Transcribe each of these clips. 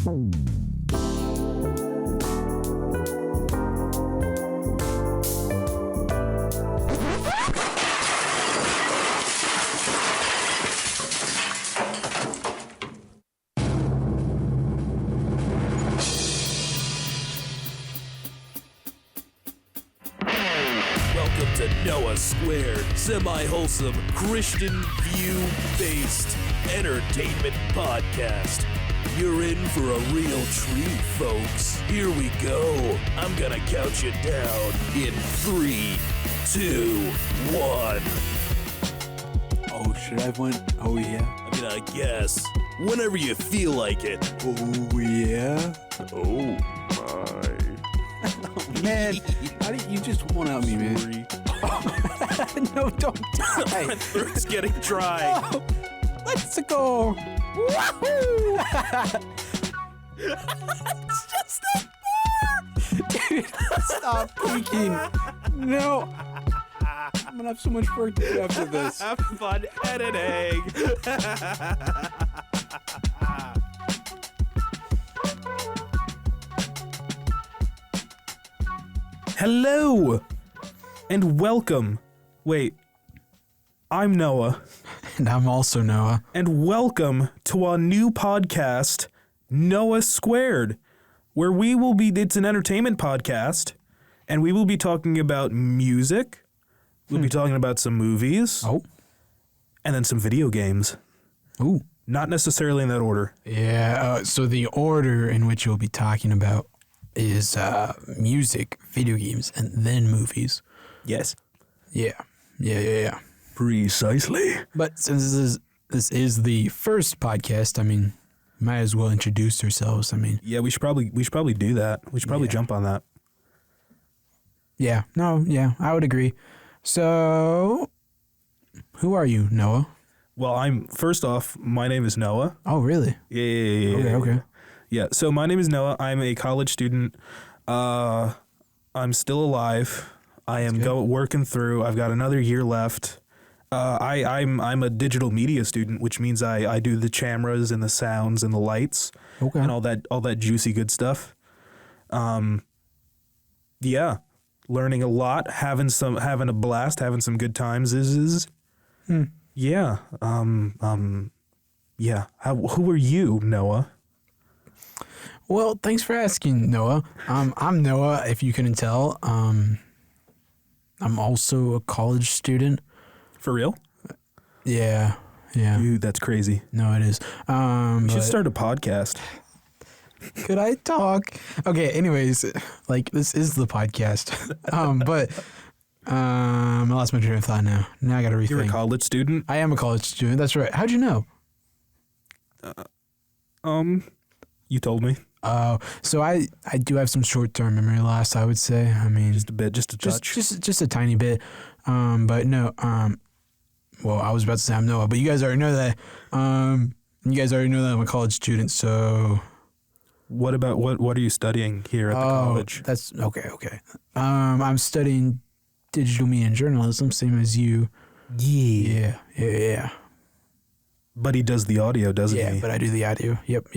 Welcome to Noah Squared, semi-wholesome, Christian view-based entertainment podcast. You're in for a real treat, folks. Here we go. I'm gonna count you down in 3, 2, 1. Oh, should I have one? Oh, yeah. I mean, I guess. Whenever you feel like it. Oh, yeah. Oh, my. Man, how did you just one out me, man? No, don't die. My throat's getting dry. No. Let's go. Wahoo! It's just that far. Dude, stop peeking. No. I'm gonna have so much work to do after this. Have fun editing. Hello and welcome. Wait, I'm Noah. And I'm also Noah. And welcome to our new podcast, Noah Squared, where it's an entertainment podcast, and we will be talking about music. We'll be talking about some movies. Oh. And then some video games. Ooh. Not necessarily in that order. Yeah, so the order in which you'll be talking about is music, video games, and then movies. Yes. Yeah. Precisely. But since this is the first podcast, I mean, might as well introduce ourselves. I mean, Yeah, we should probably do that. We should probably jump on that. yeah, I would agree. So, who are you, Noah? Well, first off, my name is Noah. Oh, really? Yeah. Okay. Yeah, so my name is Noah. I'm a college student. I'm still alive. I am working through. I've got another year left. I'm a digital media student, which means I do the cameras and the sounds and the lights and all that juicy good stuff. Yeah, learning a lot, having a blast, having some good times. Yeah. Yeah. Who are you, Noah? Well, thanks for asking, Noah. I'm Noah, if you couldn't tell. I'm also a college student. For real? Yeah. Dude, that's crazy. No, it is. We should start a podcast. Could I talk? Okay, anyways, this is the podcast. I lost my train of thought now. Now I gotta rethink. You're a college student? I am a college student, that's right. How'd you know? You told me. So I do have some short-term memory loss, I would say. I mean, Just a bit, just a touch. just a tiny bit. But no, well, I was about to say I'm Noah, but you guys already know that. You guys already know that I'm a college student, so. What are you studying here at the college? That's okay. I'm studying digital media and journalism, same as you. Yeah. But he does the audio, doesn't he? Yeah, but I do the audio. Yep.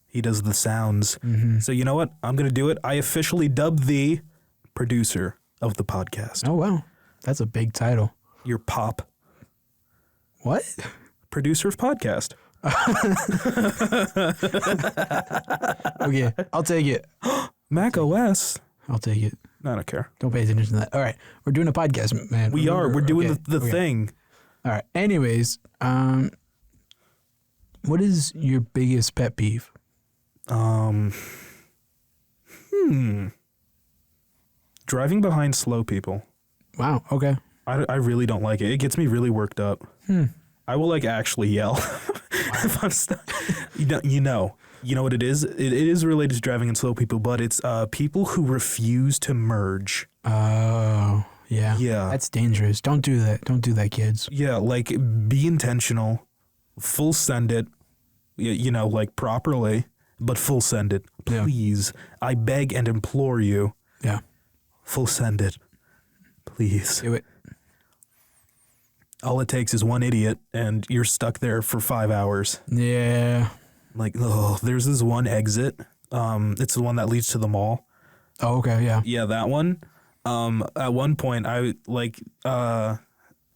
He does the sounds. Mm-hmm. So you know what? I'm going to do it. I officially dubbed the producer of the podcast. Oh, wow. That's a big title. Your pop. What? Producer of podcast. Okay, I'll take it. Mac OS. I'll take it. I don't care. Don't pay attention to that. All right, we're doing a podcast, man. We are. We're doing the thing. All right. Anyways, what is your biggest pet peeve? Driving behind slow people. Wow. Okay. I really don't like it. It gets me really worked up. I will actually yell if I'm stuck. You know what it is? It is related to driving and slow people, but it's people who refuse to merge. Oh, yeah. Yeah. That's dangerous. Don't do that. Don't do that, kids. Yeah, be intentional. Full send it. Properly, but full send it. Please. Yeah. I beg and implore you. Yeah. Full send it. Please. Do it. All it takes is one idiot, and you're stuck there for 5 hours. Yeah. Like, oh, there's this one exit. It's the one that leads to the mall. Oh, okay, yeah. Yeah, that one. At one point,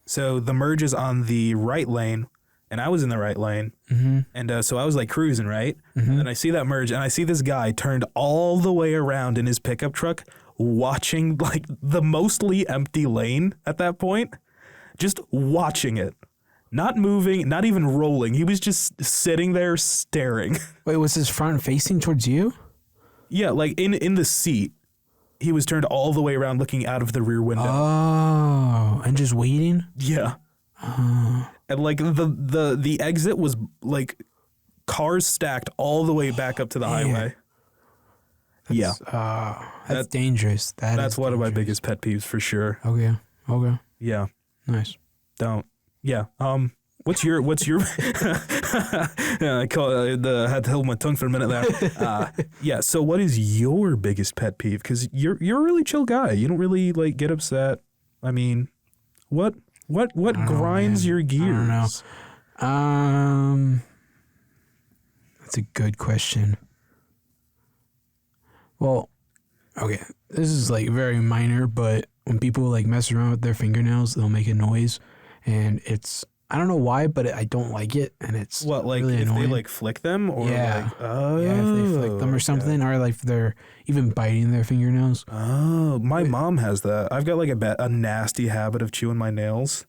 so the merge is on the right lane, and I was in the right lane. Mm-hmm. And so I was like cruising, right? Mm-hmm. And I see that merge, and I see this guy turned all the way around in his pickup truck, watching like the mostly empty lane at that point, just watching it. Not moving, not even rolling. He was just sitting there staring. Wait, was his front facing towards you? Yeah, like in the seat. He was turned all the way around looking out of the rear window. Oh, and just waiting? Yeah. And like the exit was like cars stacked all the way back up to the highway. That's dangerous. That's one of my dangerous. biggest pet peeves for sure. Okay. Yeah. Nice. Don't. Yeah. What's your yeah, I had to hold my tongue for a minute there. Yeah, so what is your biggest pet peeve? Because you're a really chill guy. You don't really like get upset. I mean, what grinds your gears? I don't know. That's a good question. Well, okay, this is like very minor, but when people like mess around with their fingernails, they'll make a noise, and I don't know why, but I don't like it, and it's What, like really if annoying. they like flick them, or Yeah. like if they flick them or something, or like if they're even biting their fingernails. Oh, my mom has that. I've got like a nasty habit of chewing my nails.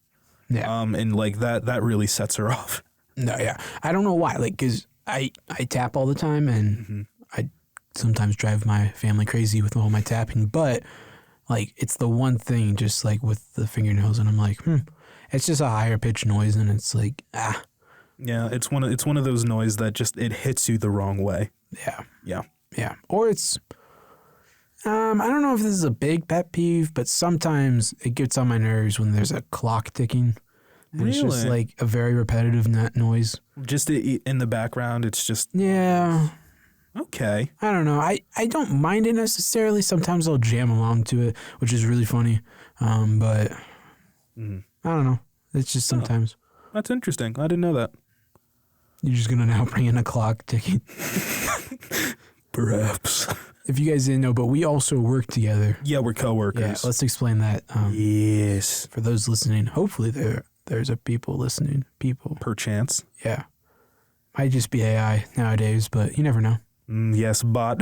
Yeah. And like that really sets her off. No, yeah. I don't know why. Like, cause I tap all the time, and I sometimes drive my family crazy with all my tapping. But like, it's the one thing, just like with the fingernails, and I'm like, it's just a higher pitched noise, and it's like, Yeah, it's one of those noise that just it hits you the wrong way. yeah. Or it's, I don't know if this is a big pet peeve, but sometimes it gets on my nerves when there's a clock ticking. And it's just Really? like a very repetitive noise. Just in the background, it's just Yeah. okay. I don't know. I don't mind it necessarily. Sometimes I'll jam along to it, which is really funny. But I don't know. It's just sometimes. That's interesting. I didn't know that. You're just going to now bring in a clock ticking. Perhaps. If you guys didn't know, but we also work together. Yeah, we're Yeah, coworkers. let's explain that. Yes. For those listening, hopefully there's a people listening. People. Perchance. Yeah. Might just be AI nowadays, but you never know. Yes, bot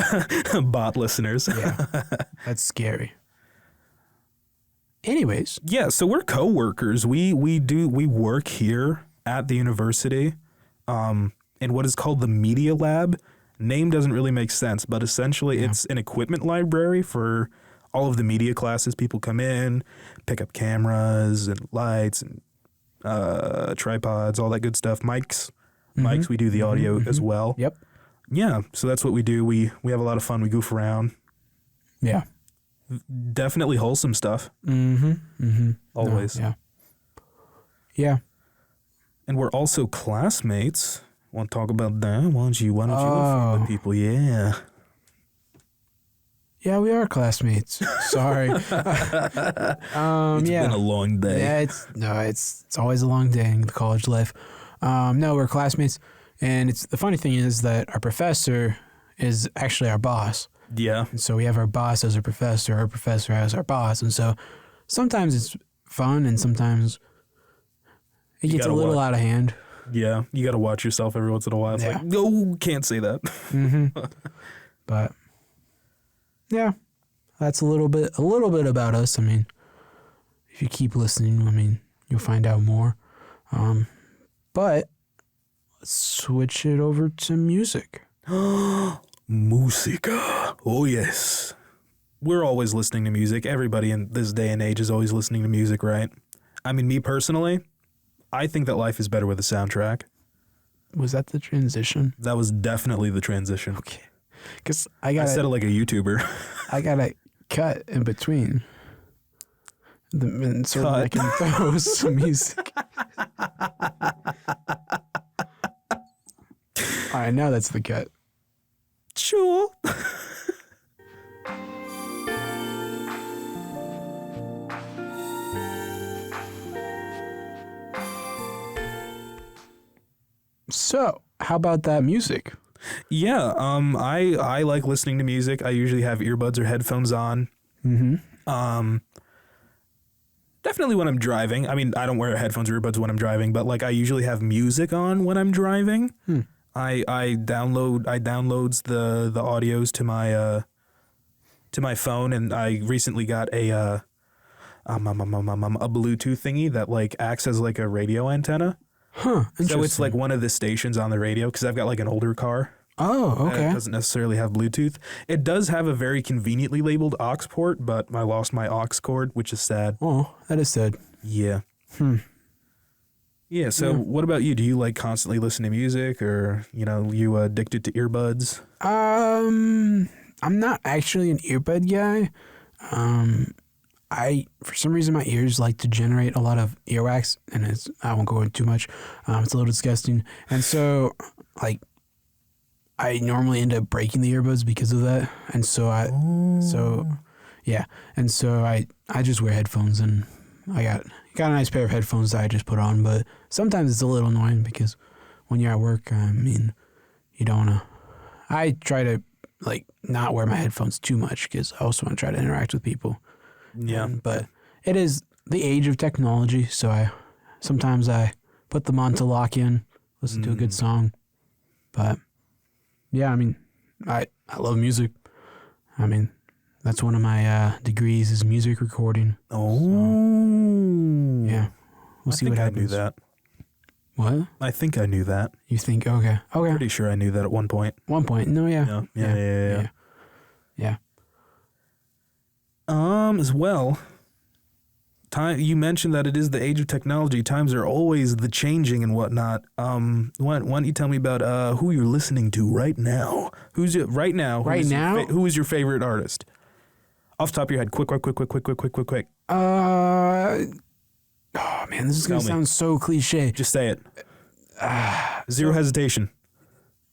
listeners. Yeah. That's scary. Anyways. Yeah, so we're coworkers. We work here at the university, in what is called the media lab. Name doesn't really make sense, but essentially it's an equipment library for all of the media classes. People come in, pick up cameras and lights and tripods, all that good stuff. Mics, we do the audio as well. Yep. Yeah, so that's what we do. We have a lot of fun. We goof around. Yeah. Definitely wholesome stuff. Always. No, yeah. And we're also classmates. Want to talk about that? Why don't you inform the people? Yeah. Yeah, we are classmates. Sorry. It's been a long day. Yeah, it's always a long day in the college life. No, we're classmates, and the funny thing is that our professor is actually our boss. Yeah. And so we have our boss as our professor as our boss, and so sometimes it's fun, and sometimes it gets a little out of hand. Yeah, you got to watch yourself every once in a while. It's like, no, can't say that. But yeah, that's a little bit about us. I mean, if you keep listening, I mean, you'll find out more. But let's switch it over to music. Musica. Oh, yes. We're always listening to music. Everybody in this day and age is always listening to music, right? I mean, me personally, I think that life is better with a soundtrack. Was that the transition? That was definitely the transition. Okay. Because I said it like a YouTuber. I got to cut in between. So I can throw some music. All right, now that's the cut. Sure. So, how about that music? Yeah, I like listening to music. I usually have earbuds or headphones on. Definitely when I'm driving. I mean, I don't wear headphones or earbuds when I'm driving, but like I usually have music on when I'm driving. I downloads the audios to my phone, and I recently got a Bluetooth thingy that like acts as like a radio antenna. Interesting. So it's like one of the stations on the radio because I've got like an older car. Oh, okay. It doesn't necessarily have Bluetooth. It does have a very conveniently labeled aux port, but I lost my aux cord, which is sad. Oh, that is sad. Yeah. Yeah, so what about you? Do you like constantly listen to music, or, you addicted to earbuds? I'm not actually an earbud guy. For some reason, my ears like to generate a lot of earwax, and I won't go into too much. It's a little disgusting. And so, like, I normally end up breaking the earbuds because of that. And so I just wear headphones, and I got a nice pair of headphones that I just put on. But sometimes it's a little annoying because when you're at work, you don't want to. I try to like not wear my headphones too much because I also want to try to interact with people. Yeah. But it is the age of technology, so sometimes I put them on to lock in, listen to a good song. But yeah, I love music. That's one of my degrees is music recording. Oh. So, yeah. We'll see what happens. I knew that. What? I think I knew that. You think? Okay. Pretty sure I knew that at one point. No, yeah. Yeah. As well, you mentioned that it is the age of technology. Times are always the changing and whatnot. Why don't you tell me about who you're listening to right now? Who is your favorite artist? Off the top of your head, quick. Oh man, this is gonna sound so cliche. Just say it. Zero hesitation.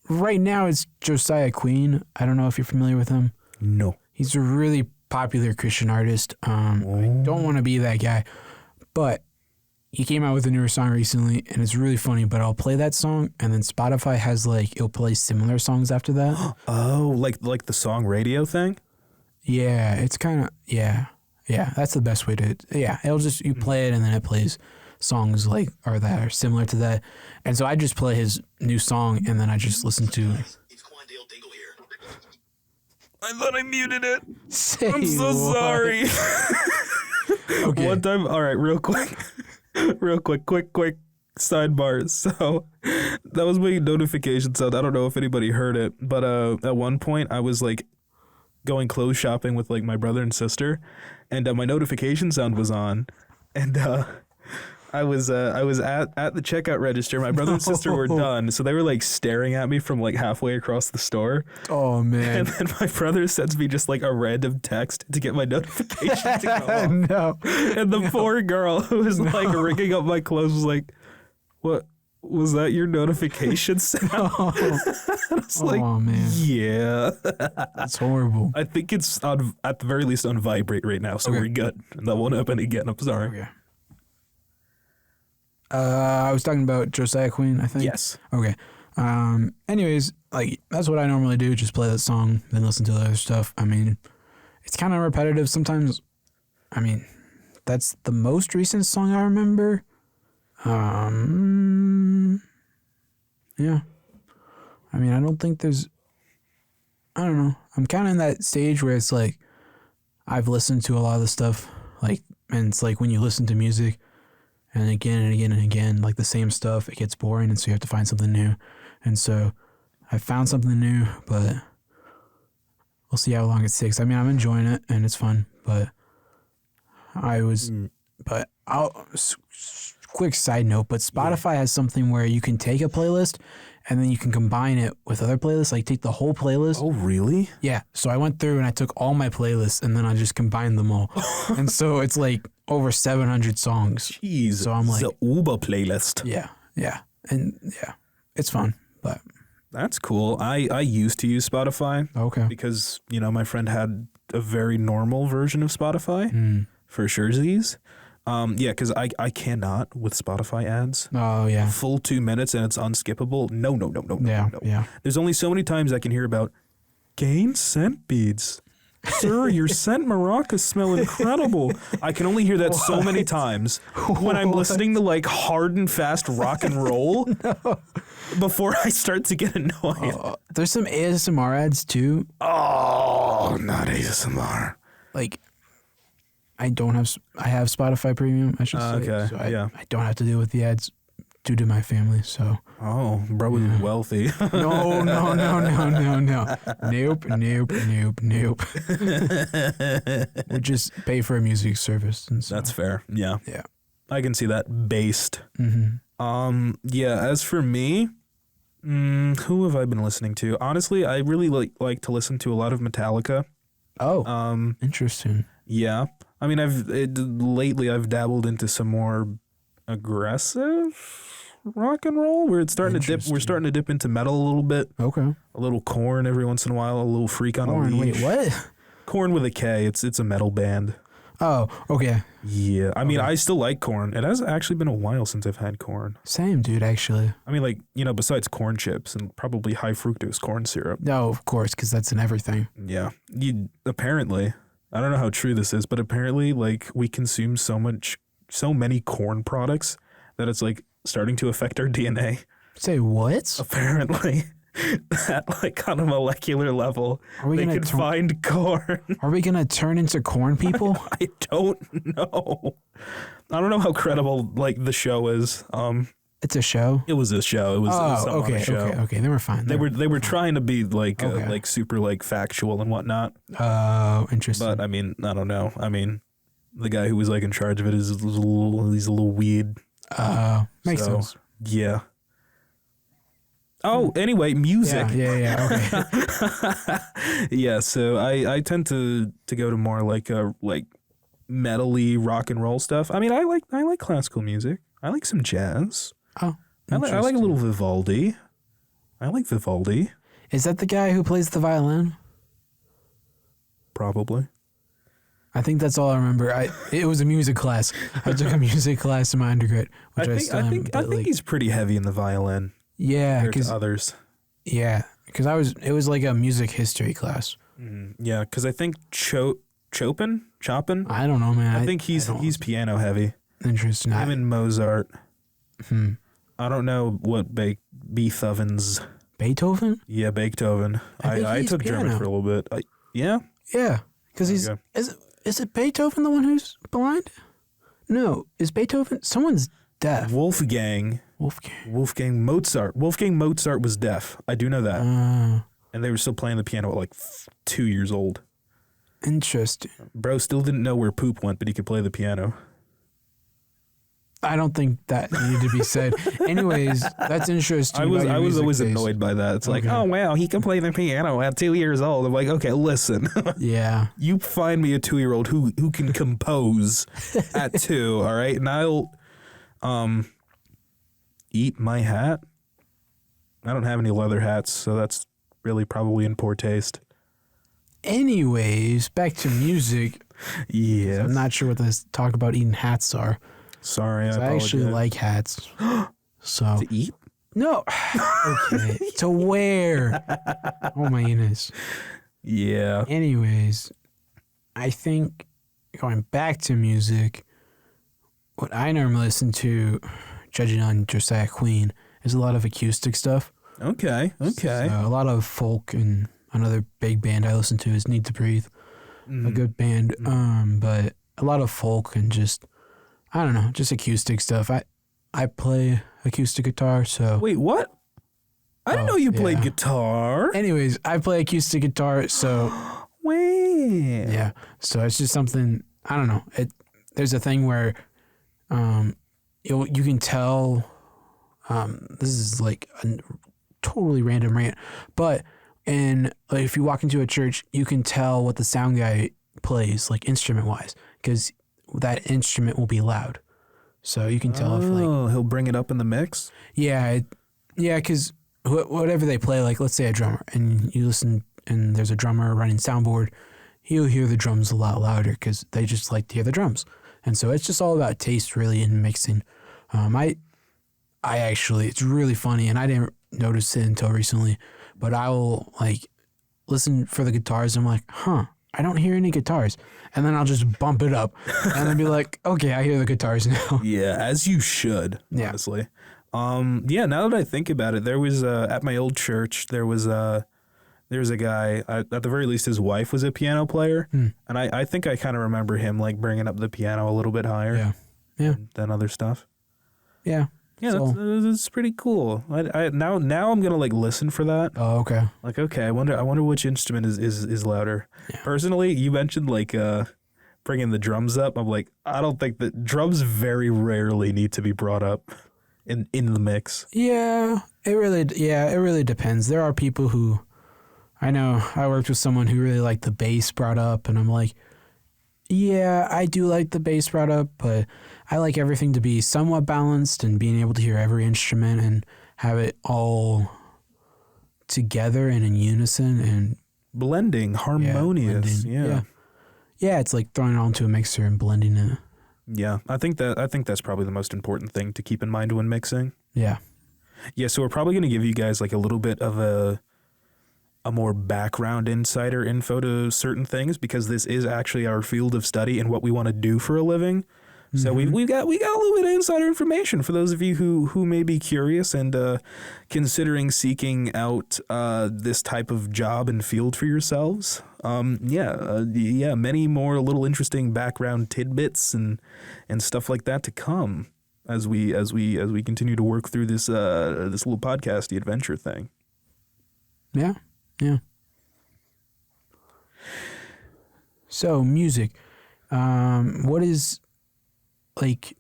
Right now, it's Josiah Queen. I don't know if you're familiar with him. No. He's a really popular Christian artist. I don't want to be that guy, but he came out with a newer song recently, and it's really funny. But I'll play that song, and then Spotify has it'll play similar songs after that. Oh, like the song radio thing? Yeah, it's kind of yeah. That's the best way to it'll just you play it, and then it plays songs that are similar to that. And so I just play his new song, and then I just listen to. I thought I muted it. I'm so sorry. Okay. One time, all right, real quick, quick sidebar. So that was my notification sound. I don't know if anybody heard it, but at one point I was like going clothes shopping with like my brother and sister, and my notification sound was on, and I was at the checkout register. My brother and sister were done, so they were like staring at me from like halfway across the store. Oh man! And then my brother sends me just like a random text to get my notification to go off. No. And the poor girl who was like rigging up my clothes was like, "What was that? Your notification sound?" I was like, "Oh man, yeah, that's horrible." I think it's at the very least on vibrate right now, so we're good. And that won't happen again. I'm sorry. Okay. I was talking about Josiah Queen, I think. Yes. Okay. Anyways, that's what I normally do. Just play that song, then listen to the other stuff. It's kind of repetitive sometimes. That's the most recent song I remember. Yeah. I don't think I don't know. I'm kind of in that stage where it's like, I've listened to a lot of the stuff, and it's like when you listen to music, and again and again and again, like the same stuff, it gets boring, and so you have to find something new. And so I found something new, but we'll see how long it takes. I'm enjoying it, and it's fun, but quick side note, but Spotify has something where you can take a playlist and then you can combine it with other playlists, like take the whole playlist. Oh, really? Yeah. So I went through and I took all my playlists and then I just combined them all. And so it's like over 700 songs. Jeez. So I'm like, the Uber playlist. Yeah. And yeah, it's fun, but. That's cool. I used to use Spotify. Okay. Because, my friend had a very normal version of Spotify for surezies. Yeah, because I cannot with Spotify ads. Oh yeah. Full 2 minutes and it's unskippable. No. Yeah. No. Yeah. There's only so many times I can hear about gain scent beads. Sir, your scent maracas smell incredible. I can only hear that so many times when I'm listening to like hard and fast rock and roll before I start to get annoyed. There's some ASMR ads too. Oh, not ASMR. Like, I have Spotify Premium, I should say. Okay, So yeah. I don't have to deal with the ads due to my family, so. Oh, bro is wealthy. No. Nope. We just pay for a music service. And so. That's fair. Yeah. Yeah. I can see that based. Mm-hmm. Yeah, as for me, who have I been listening to? Honestly, I really like to listen to a lot of Metallica. Oh, interesting. Yeah. I mean, lately I've dabbled into some more aggressive rock and roll where it's starting to dip. We're starting to dip into metal a little bit. Okay. A little Korn every once in a while, a little Freak on a Korn, Leash. wait, what? Korn with a K. It's a metal band. Oh, okay. Yeah. I mean, I still like Korn. It has actually been a while since I've had Korn. Same, dude, actually. I mean, like, besides corn chips and probably high fructose corn syrup. No, of course, because that's in everything. Yeah. Apparently, I don't know how true this is, but apparently, like, we consume so many corn products that it's like starting to affect our DNA. Say what? Apparently, at like on a molecular level, they can find corn. Are we gonna turn into corn people? I don't know. I don't know how credible like the show is. It's a show. It was a show. It was okay, on a show. Okay. They were fine. They were trying to be like like super like factual and whatnot. Oh, interesting. But I mean, I don't know. I mean, the guy who was like in charge of it he's a little weird. Makes sense. Yeah. Oh, anyway, music. Yeah. Okay. Yeah, so I tend to go to more like metal-y rock and roll stuff. I mean, I like classical music. I like some jazz. Oh, I like a little Vivaldi. I like Vivaldi. Is that the guy who plays the violin? Probably. I think that's all I remember. It was a music class. I took a music class in my undergrad, which I think he's pretty heavy in the violin. Yeah, because others. Yeah, because it was like a music history class. Yeah, because I think Chopin. I don't know, man. I think he's piano heavy. Interesting. Him and Mozart. I don't know what Beethoven's. Beethoven? Yeah, Beethoven. I took German for a little bit. Yeah. Yeah, because he's is it Beethoven the one who's blind? No, is Beethoven someone's deaf? Wolfgang Mozart. Wolfgang Mozart was deaf. I do know that. And they were still playing the piano at like 2 years old. Interesting. Bro still didn't know where poop went, but he could play the piano. I don't think that needed to be said. Anyways, that's interesting. I was always annoyed by that. It's like, oh wow, he can play the piano at 2 years old. I'm like, okay, listen. Yeah. You find me a 2-year-old who can compose at 2, all right? And I'll eat my hat. I don't have any leather hats, so that's really probably in poor taste. Anyways, back to music. Yeah. I'm not sure what this talk about eating hats are. Sorry, I actually like hats. So to eat? No. Okay. To wear. Oh my goodness. Yeah. Anyways, I think going back to music, what I normally listen to, judging on Josiah Queen, is a lot of acoustic stuff. Okay. So a lot of folk, and another big band I listen to is Need to Breathe. A good band. But a lot of folk and just, I don't know, just acoustic stuff. I play acoustic guitar, so... Wait, what? I didn't know you played guitar. Anyways, I play acoustic guitar, so... Wait. Yeah, so it's just something, I don't know. There's a thing where you can tell, this is like a totally random rant, but if you walk into a church, you can tell what the sound guy plays, like instrument-wise, because that instrument will be loud. So you can tell if like... he'll bring it up in the mix? Yeah, because whatever they play, like let's say a drummer, and you listen and there's a drummer running soundboard, you'll hear the drums a lot louder because they just like to hear the drums. And so it's just all about taste, really, in mixing. I actually, it's really funny, and I didn't notice it until recently, but I will, like, listen for the guitars, and I'm like, I don't hear any guitars. And then I'll just bump it up, and then be like, okay, I hear the guitars now. Yeah, as you should, honestly. Yeah, now that I think about it, there was, at my old church, there was a guy, at the very least his wife was a piano player, and I think I kind of remember him, like, bringing up the piano a little bit higher than other stuff. Yeah. Yeah, So, that's pretty cool. Now I'm gonna like listen for that. oh, okay. Like, okay, I wonder which instrument is louder. Yeah. Personally, you mentioned like bringing the drums up. I'm like, I don't think that drums very rarely need to be brought up in the mix. Yeah, it really depends. There are people who, I know I worked with someone who really liked the bass brought up, and I'm like, yeah, I do like the bass brought up, but I like everything to be somewhat balanced and being able to hear every instrument and have it all together and in unison and Blending, harmonious. blending. Yeah, it's like throwing it onto a mixer and blending it. Yeah, I think that's probably the most important thing to keep in mind when mixing. Yeah. Yeah, so we're probably going to give you guys like a little bit of a more background insider info to certain things, because this is actually our field of study and what we want to do for a living. So we've got a little bit of insider information for those of you who may be curious and considering seeking out this type of job and field for yourselves. Many more little interesting background tidbits and stuff like that to come as we continue to work through this little podcast, the adventure thing. Yeah. Yeah. So music, what is, like,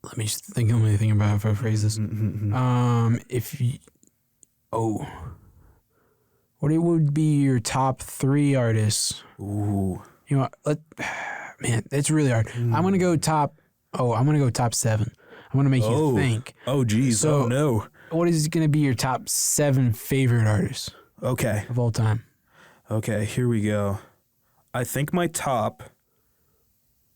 let me just think of anything about if I phrase this. What it would be your top 3 artists? Ooh. You know, man, it's really hard. I'm gonna go top 7. I'm gonna make you think. Oh, geez. So, oh, no. What is gonna be your top 7 favorite artists Okay. of all time? Okay, here we go. I think my top,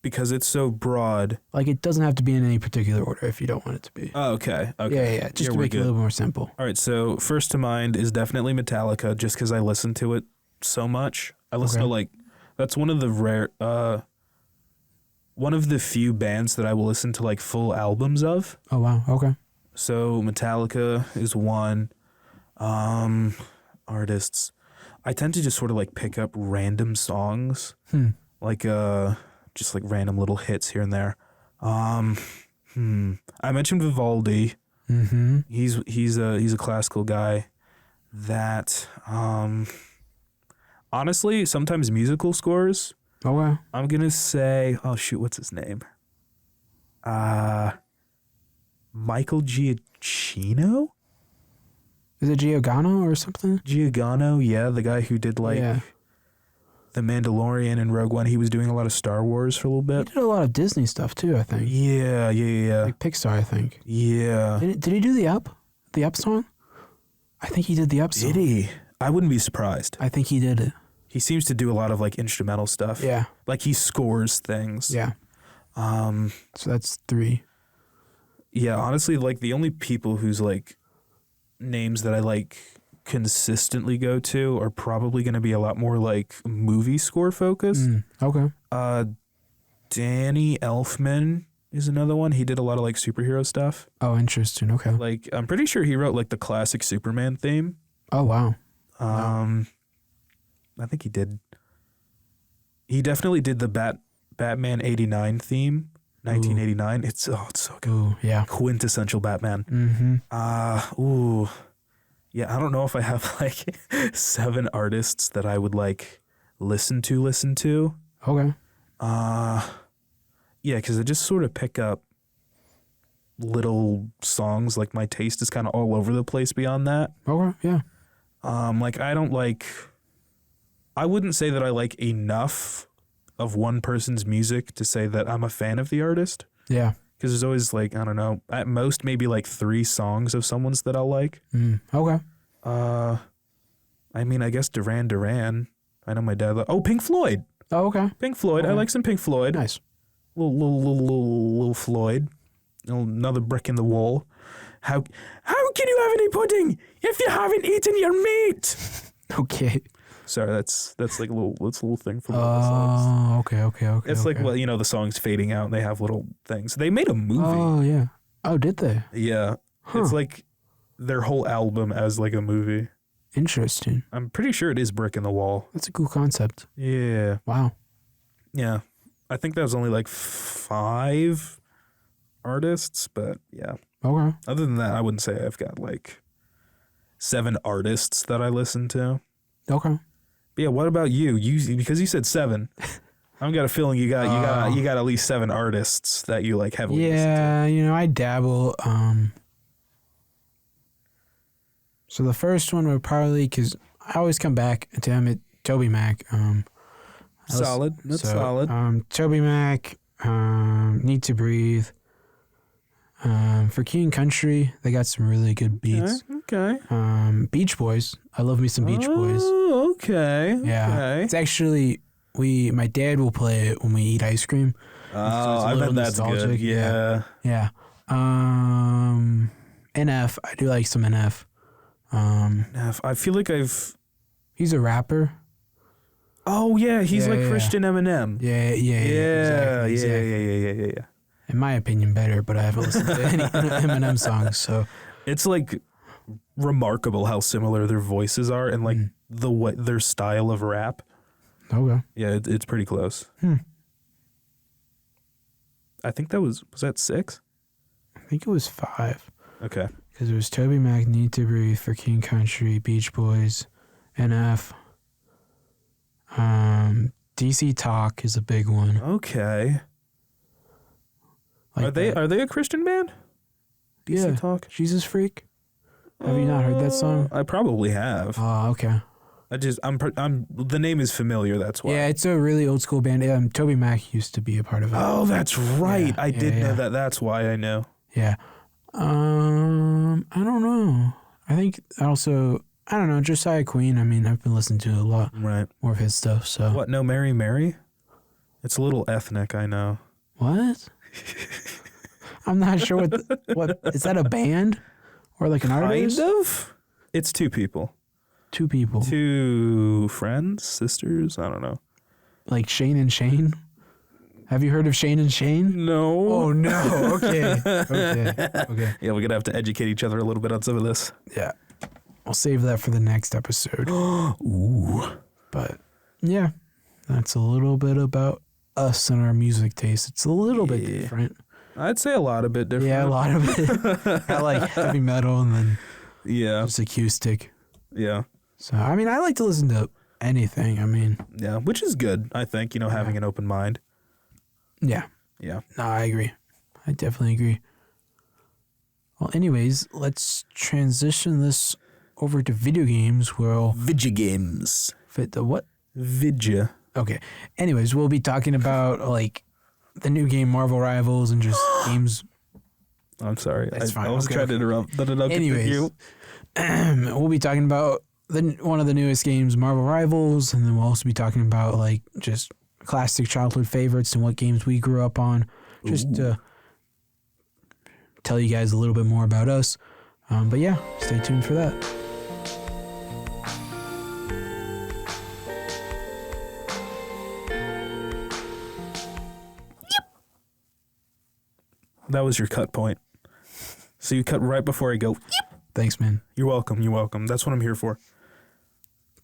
because it's so broad. Like, it doesn't have to be in any particular order if you don't want it to be. Oh, okay. Yeah. Just to make it a little more simple. All right, so first to mind is definitely Metallica, just because I listen to it so much. I listen to, like, that's one of the few bands that I will listen to, like, full albums of. Oh, wow. Okay. So Metallica is one. Artists. I tend to just sort of, like, pick up random songs. Like, just, like, random little hits here and there. I mentioned Vivaldi. Mm-hmm. He's a classical guy that, honestly, sometimes musical scores. Oh, wow. I'm gonna say, oh shoot, what's his name? Michael Giacchino? Is it Giordano or something? Giordano, yeah, the guy who did The Mandalorian and Rogue One. He was doing a lot of Star Wars for a little bit. He did a lot of Disney stuff too, I think. Yeah. Like Pixar, I think. Yeah. Did he do the Up song? I think he did the Up song. Did he? I wouldn't be surprised. I think he did it. He seems to do a lot of like instrumental stuff. Yeah. Like he scores things. Yeah. So that's 3. Yeah, honestly, like the only people whose like names that I like consistently go to are probably going to be a lot more like movie score focused. Okay. Danny Elfman is another one. He did a lot of like superhero stuff. Oh, interesting. Okay. Like I'm pretty sure he wrote like the classic Superman theme. Oh, wow. I think he did. He definitely did the Batman 89 theme, 1989. It's so good. Ooh, yeah. Quintessential Batman. Mm-hmm. Yeah, I don't know if I have like 7 artists that I would like listen to. Okay. Yeah, because I just sort of pick up little songs. Like my taste is kind of all over the place beyond that. Okay, yeah. Like I wouldn't say that I like enough of one person's music to say that I'm a fan of the artist. Yeah. Because there's always like, I don't know, at most maybe like 3 songs of someone's that I'll like. Okay. I mean, I guess Duran Duran. I know my dad. Pink Floyd. Oh, okay. Pink Floyd. I like some Pink Floyd. Nice. Little Floyd. Another brick in the wall. How can you have any pudding if you haven't eaten your meat? Okay. Sorry, that's like a little thing from one of the songs. Okay. It's like, well, the song's fading out and they have little things. They made a movie. Oh, yeah. Oh, did they? Yeah. Huh. It's like their whole album as like a movie. Interesting. I'm pretty sure it is brick in the wall. That's a cool concept. Yeah. Wow. Yeah. I think that was only like 5 artists, but yeah. Okay. Other than that, I wouldn't say I've got like 7 artists that I listen to. Okay. But yeah, what about you? Because you said 7. I've got a feeling you got at least 7 artists that you like heavily listen to. I dabble. So the first one would probably, because I always come back to him at Toby Mac. Solid. That's solid. Toby Mac, Need to Breathe. For King Country, they got some really good beats. Okay. Beach Boys. I love me some Beach Boys. Oh, okay. Yeah. Okay. It's actually, my dad will play it when we eat ice cream. Oh, I bet that's good. Yeah. Yeah. NF. I do like some NF. I feel like He's a rapper. Oh yeah, he's like Yeah. Christian Eminem. Yeah. Exactly. Yeah. In my opinion, better, but I haven't listened to any Eminem songs, so It's like remarkable how similar their voices are and like the way their style of rap. okay. Yeah, it's pretty close. I think that was that 6? I think it was 5. Okay. Because it was Toby Mac, Need to Breathe, For King Country, Beach Boys, NF. DC Talk is a big one. Okay. Like Are they a Christian band? DC Yeah. Talk? Jesus Freak? Have you not heard that song? I probably have. Oh, okay. I'm the name is familiar, that's why. Yeah, it's a really old school band. Toby Mac used to be a part of it. Oh, that's right. Yeah, I did know yeah. that. That's why I know. Yeah. I don't know. I think also, I don't know, Josiah Queen. I mean, I've been listening to a lot Right. more of his stuff, so. What? No, Mary Mary? It's a little ethnic, I know. What? I'm not sure what is that a band? Or like an artist? Kind of? It's 2 people. 2 people. 2 friends, sisters, I don't know. Like Shane and Shane? Have you heard of Shane and Shane? No. Oh no. Okay. Okay. Yeah, we're going to have to educate each other a little bit on some of this. Yeah. I'll save that for the next episode. Ooh. But yeah, that's a little bit about us and our music taste. It's a little bit different. I'd say a lot of bit different. Yeah, a lot of it. I like heavy metal and then just acoustic. Yeah. So, I mean, I like to listen to anything. I mean, Yeah, which is good, I think, having an open mind. yeah. Yeah. No, I agree. I definitely agree. Well, anyways, let's transition this over to video games. Vidya games. Fit the what? Vidya. Okay. Anyways, we'll be talking about like the new game Marvel Rivals and just games. I'm sorry. That's fine. I was trying to interrupt. Anyways, we'll be talking about one of the newest games, Marvel Rivals, and then we'll also be talking about like just classic childhood favorites and what games we grew up on. Just to tell you guys a little bit more about us. But yeah, stay tuned for that. That was your cut point. So you cut right before I go, yep. Thanks, man. You're welcome. You're welcome. That's what I'm here for.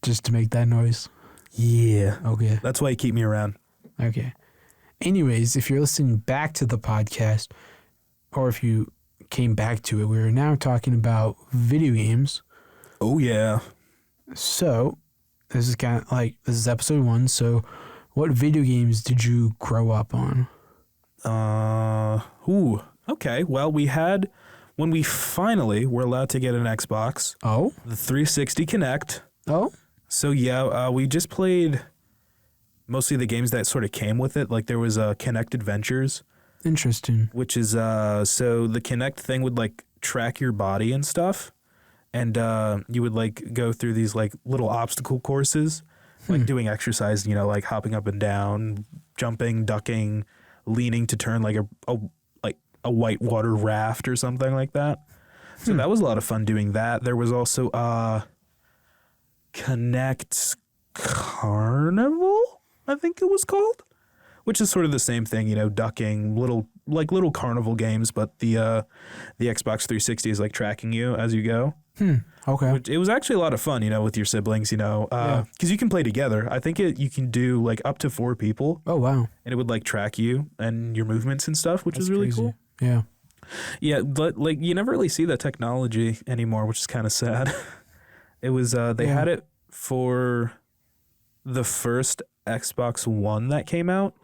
Just to make that noise. Yeah. Okay. That's why you keep me around. Okay. Anyways, if you're listening back to the podcast, or if you came back to it, we're now talking about video games. Oh, yeah. So, this is episode 1. So, what video games did you grow up on? Okay. Well, we had, when we finally were allowed to get an Xbox, Oh? the 360 Kinect. Oh? So, yeah, we just played mostly the games that sort of came with it. Like, there was Kinect Adventures. Interesting. Which is, so the Kinect thing would, like, track your body and stuff. And you would, like, go through these, like, little obstacle courses. like doing exercise, you know, like hopping up and down, jumping, ducking, leaning to turn like a whitewater raft or something like that. So that was a lot of fun doing that. There was also Connect Carnival, I think it was called, which is sort of the same thing, you know, ducking, little carnival games, but the Xbox 360 is like tracking you as you go. Okay. It was actually a lot of fun, you know, with your siblings, you know, because you can play together. I think you can do like up to 4 people. Oh, wow. And it would like track you and your movements and stuff, which That's is really crazy. cool. Yeah. Yeah, but like you never really see that technology anymore, which is kind of sad. It was they had it for the first Xbox One that came out,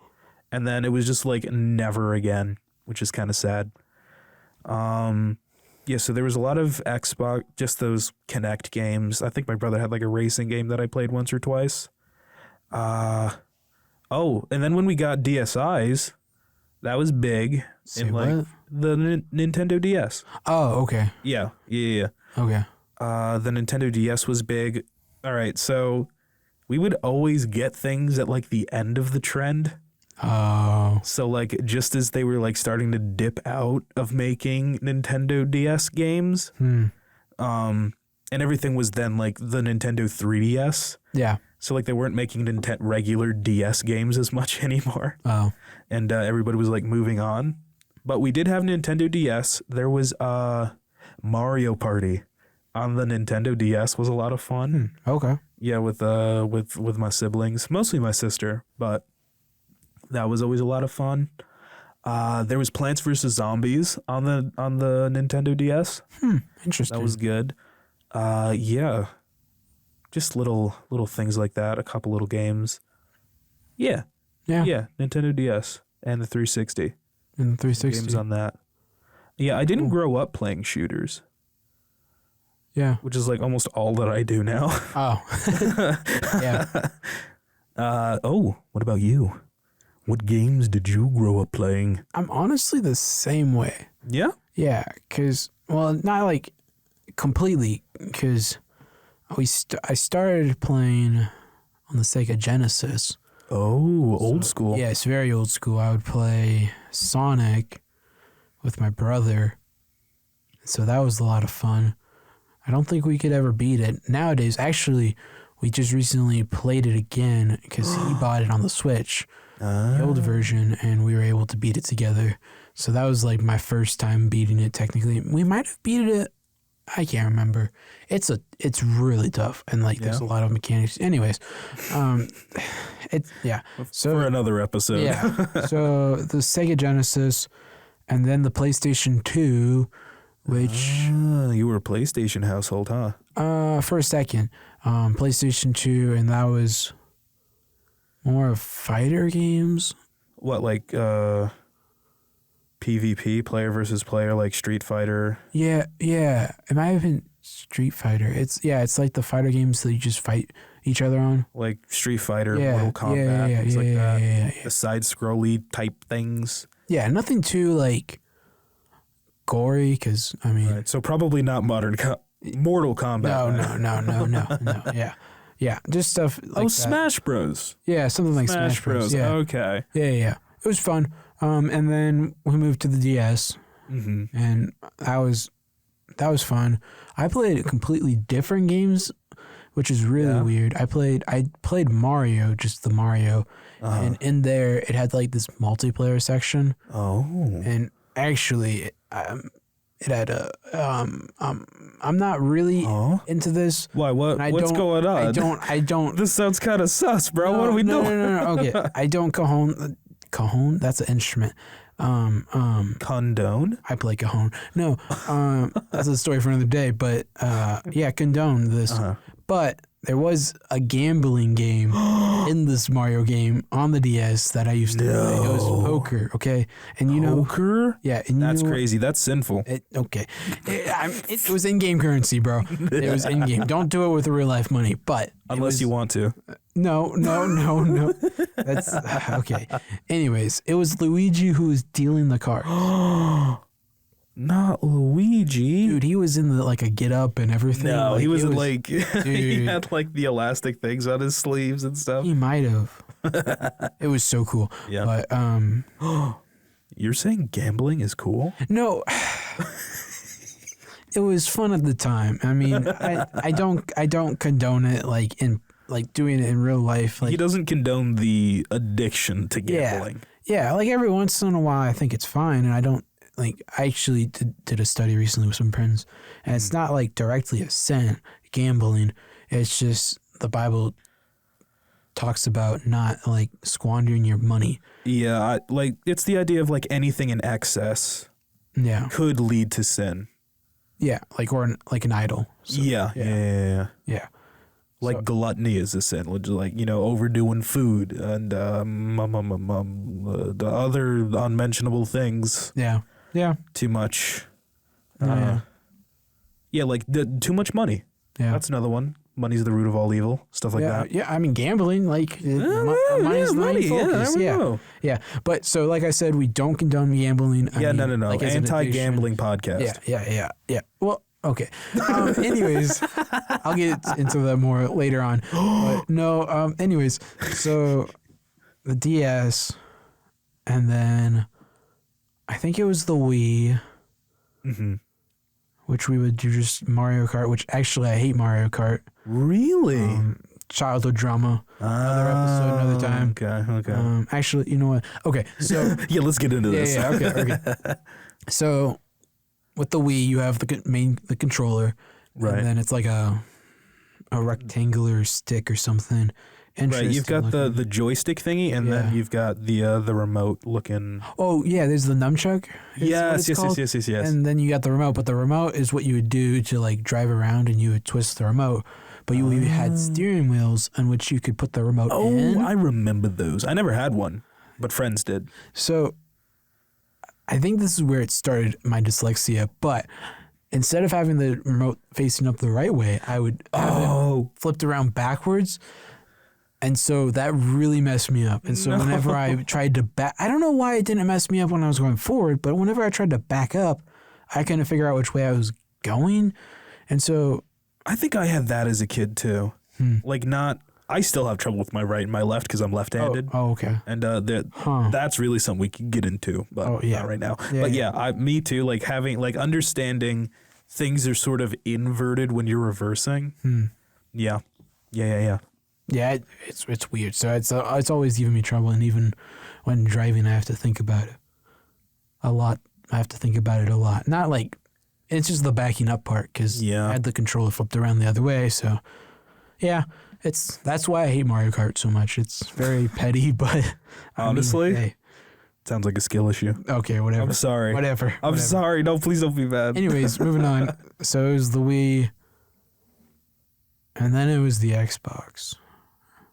and then it was just like never again, which is kind of sad. Yeah, so there was a lot of Xbox, just those Kinect games. I think my brother had like a racing game that I played once or twice. Oh, and then when we got DSIs, that was big. Say like what? the Nintendo DS. Oh, okay. Yeah. Okay. The Nintendo DS was big. All right, so we would always get things at like the end of the trend. Oh. So like just as they were like starting to dip out of making Nintendo DS games, and everything was then like the Nintendo 3DS. Yeah. So like they weren't making regular DS games as much anymore. Oh. And everybody was like moving on. But we did have Nintendo DS. There was Mario Party on the Nintendo DS, was a lot of fun. Okay. Yeah, with my siblings, mostly my sister, but that was always a lot of fun. There was Plants vs. Zombies on the Nintendo DS. Interesting. That was good. Yeah. Just little things like that, a couple little games. Yeah. Yeah, Nintendo DS and the 360. And the 360. Games on that. Yeah, I didn't grow up playing shooters. Yeah. Which is like almost all that I do now. Oh. Yeah. What about you? What games did you grow up playing? I'm honestly the same way. Yeah? Yeah, because, well, not like completely, because I started playing on the Sega Genesis. Oh, old school. Yeah, it's very old school. I would play Sonic with my brother. So that was a lot of fun. I don't think we could ever beat it. Nowadays, actually, we just recently played it again because he bought it on the Switch, the old version, and we were able to beat it together. So that was like my first time beating it technically. We might have beat it. I can't remember. It's really tough, and like there's a lot of mechanics. Anyways, So for another episode. Yeah. So the Sega Genesis, and then the PlayStation 2, which you were a PlayStation household, huh? for a second, PlayStation 2, and that was more of fighter games. What, like PvP, player versus player, like Street Fighter? Yeah. It might have been Street Fighter. It's like the fighter games that you just fight each other on. Like Street Fighter, Yeah, Mortal Kombat, yeah, things yeah, like that. yeah. The side-scrolly type things. Yeah, nothing too like gory, because I mean, Right. So probably not Mortal Kombat. No. Yeah, just stuff like that. Smash Bros. Yeah, something like Smash Bros. Yeah. Okay. Yeah. It was fun. And then we moved to the DS, and that was fun. I played completely different games, which is really weird. I played Mario, just the Mario, and in there it had like this multiplayer section. Oh. And actually, it had a I'm not really into this. Why? What's going on? I don't. This sounds kind of sus, bro. What are we doing? No. Okay, I don't cajon. Cajon? That's an instrument. Condone? I play cajon. No, that's a story for another day. But condone this. But there was a gambling game in this Mario game on the DS that I used to play. It was poker, okay? And you know, poker? Yeah, and that's crazy. That's sinful. It was in-game currency, bro. It was in-game. Don't do it with real life money, but unless you want to. No. That's okay. Anyways, it was Luigi who was dealing the cards. Not Luigi. Dude, he was in a Get Up and everything. No, he was he dude, had the elastic things on his sleeves and stuff. he might have. It was so cool. Yeah. But You're saying gambling is cool? no. It was fun at the time. I mean, I don't condone it in doing it in real life. He doesn't condone the addiction to gambling. Yeah, every once in a while I think it's fine, and I don't I actually did a study recently with some friends, and it's not directly a sin, gambling. It's just the Bible talks about not squandering your money. Yeah, it's the idea of anything in excess Yeah. could lead to sin. Yeah, or an idol. So, Yeah. Yeah. So- Gluttony is a sin, which is overdoing food and the other unmentionable things. Yeah. Yeah. Too much. Yeah. Too much money. Yeah. That's another one. Money's the root of all evil. Stuff like that. Yeah, I mean gambling, money's the main focus. Yeah. But so, like I said, we don't condone gambling. No. Anti-gambling podcast. Yeah. Well, okay. Anyways, I'll get into that more later on. But no. Anyways, so the DS, and then I think it was the Wii. Mm-hmm. Which we would do just Mario Kart, which actually I hate Mario Kart. Really? Childhood drama. Another episode, another time. Okay. Actually, you know what? Okay, so yeah, let's get into this. Yeah, okay. So with the Wii, you have the controller, right? And then it's a rectangular stick or something. Right, you've got the joystick thingy, and then you've got the remote looking. Oh yeah, there's the nunchuck. Yes. And then you got the remote, but the remote is what you would do to drive around, and you would twist the remote. But you had steering wheels on which you could put the remote in. Oh, I remember those. I never had one, but friends did. So I think this is where it started, my dyslexia. But instead of having the remote facing up the right way, I would have it flipped around backwards. And so that really messed me up. And so whenever I tried to I don't know why it didn't mess me up when I was going forward, but whenever I tried to back up, I couldn't figure out which way I was going. And so I think I had that as a kid too. I still have trouble with my right and my left because I'm left-handed. Oh, okay. And that's really something we can get into, but not right now. Yeah, but me too, having understanding things are sort of inverted when you're reversing. Yeah. Yeah, it's weird. So it's always giving me trouble, and even when driving, I have to think about it a lot. Not it's just the backing up part because I had the controller flipped around the other way. So yeah, that's why I hate Mario Kart so much. It's very petty, but honestly, hey. Sounds like a skill issue. Okay, whatever. I'm sorry. Whatever. I'm sorry. No, please don't be bad. Anyways, moving on. So it was the Wii, and then it was the Xbox.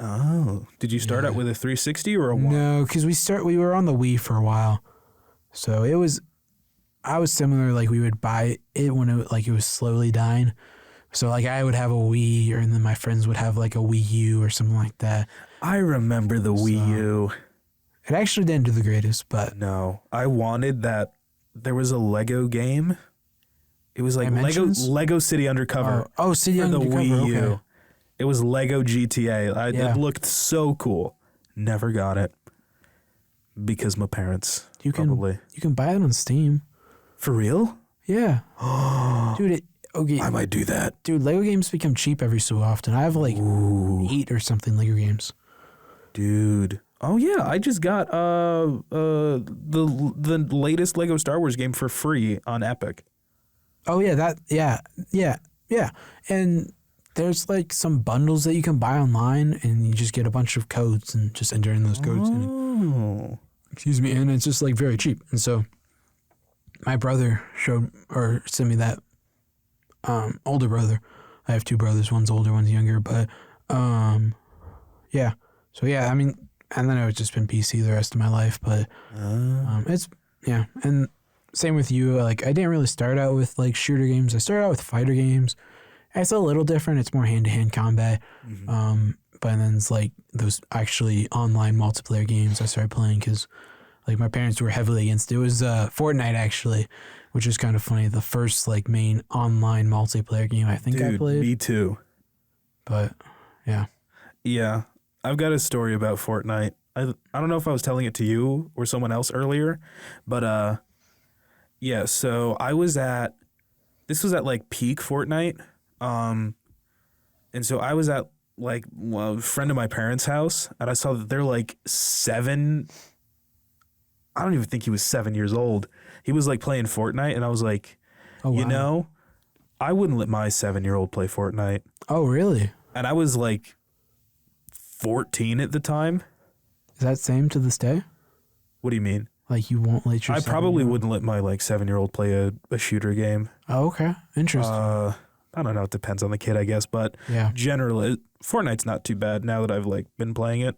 Oh, did you start out with a 360 or a one? No, because we were on the Wii for a while, so I was similar. We would buy it when it was slowly dying. So I would have a Wii, and then my friends would have a Wii U or something like that. I remember the Wii U. It actually didn't do the greatest, but no, I wanted that. There was a Lego game. It was Lego City Undercover. City Undercover. The Wii U. Okay. It was Lego GTA. It looked so cool. Never got it because my parents probably. You can buy it on Steam. For real? Yeah. Dude, I might do that. Dude, Lego games become cheap every so often. I have 8 or something Lego games. Dude. Oh yeah, I just got the latest Lego Star Wars game for free on Epic. Oh yeah, yeah. And there's some bundles that you can buy online, and you just get a bunch of codes and just enter in those codes. Oh. And it's just very cheap. And so my brother sent me that. Older brother. I have 2 brothers. One's older, one's younger. But yeah. So yeah, I mean, and then it's just been PC the rest of my life. But it's and same with you. I didn't really start out with shooter games. I started out with fighter games. It's a little different. It's more hand-to-hand combat. Mm-hmm. But then it's those actually online multiplayer games I started playing because my parents were heavily against it. It was Fortnite actually which is kind of funny. The first like main online multiplayer game I think I played. Me too. But yeah. Yeah. I've got a story about Fortnite. I don't know if I was telling it to you or someone else earlier, but yeah, so this was at like peak Fortnite. And so I was at like a friend of my parents' house, and I saw that they're like 7. I don't even think he was 7 years old. He was like playing Fortnite, and I was like, Oh, wow. you know, I wouldn't let my 7-year-old play Fortnite. Oh, really? And I was like 14 at the time. Is that same to this day? What do you mean? Like you won't let your I probably wouldn't let my like 7-year-old play a shooter game. Oh, okay. Interesting. I don't know. It depends on the kid, I guess. But yeah. generally, Fortnite's not too bad now that I've like been playing it.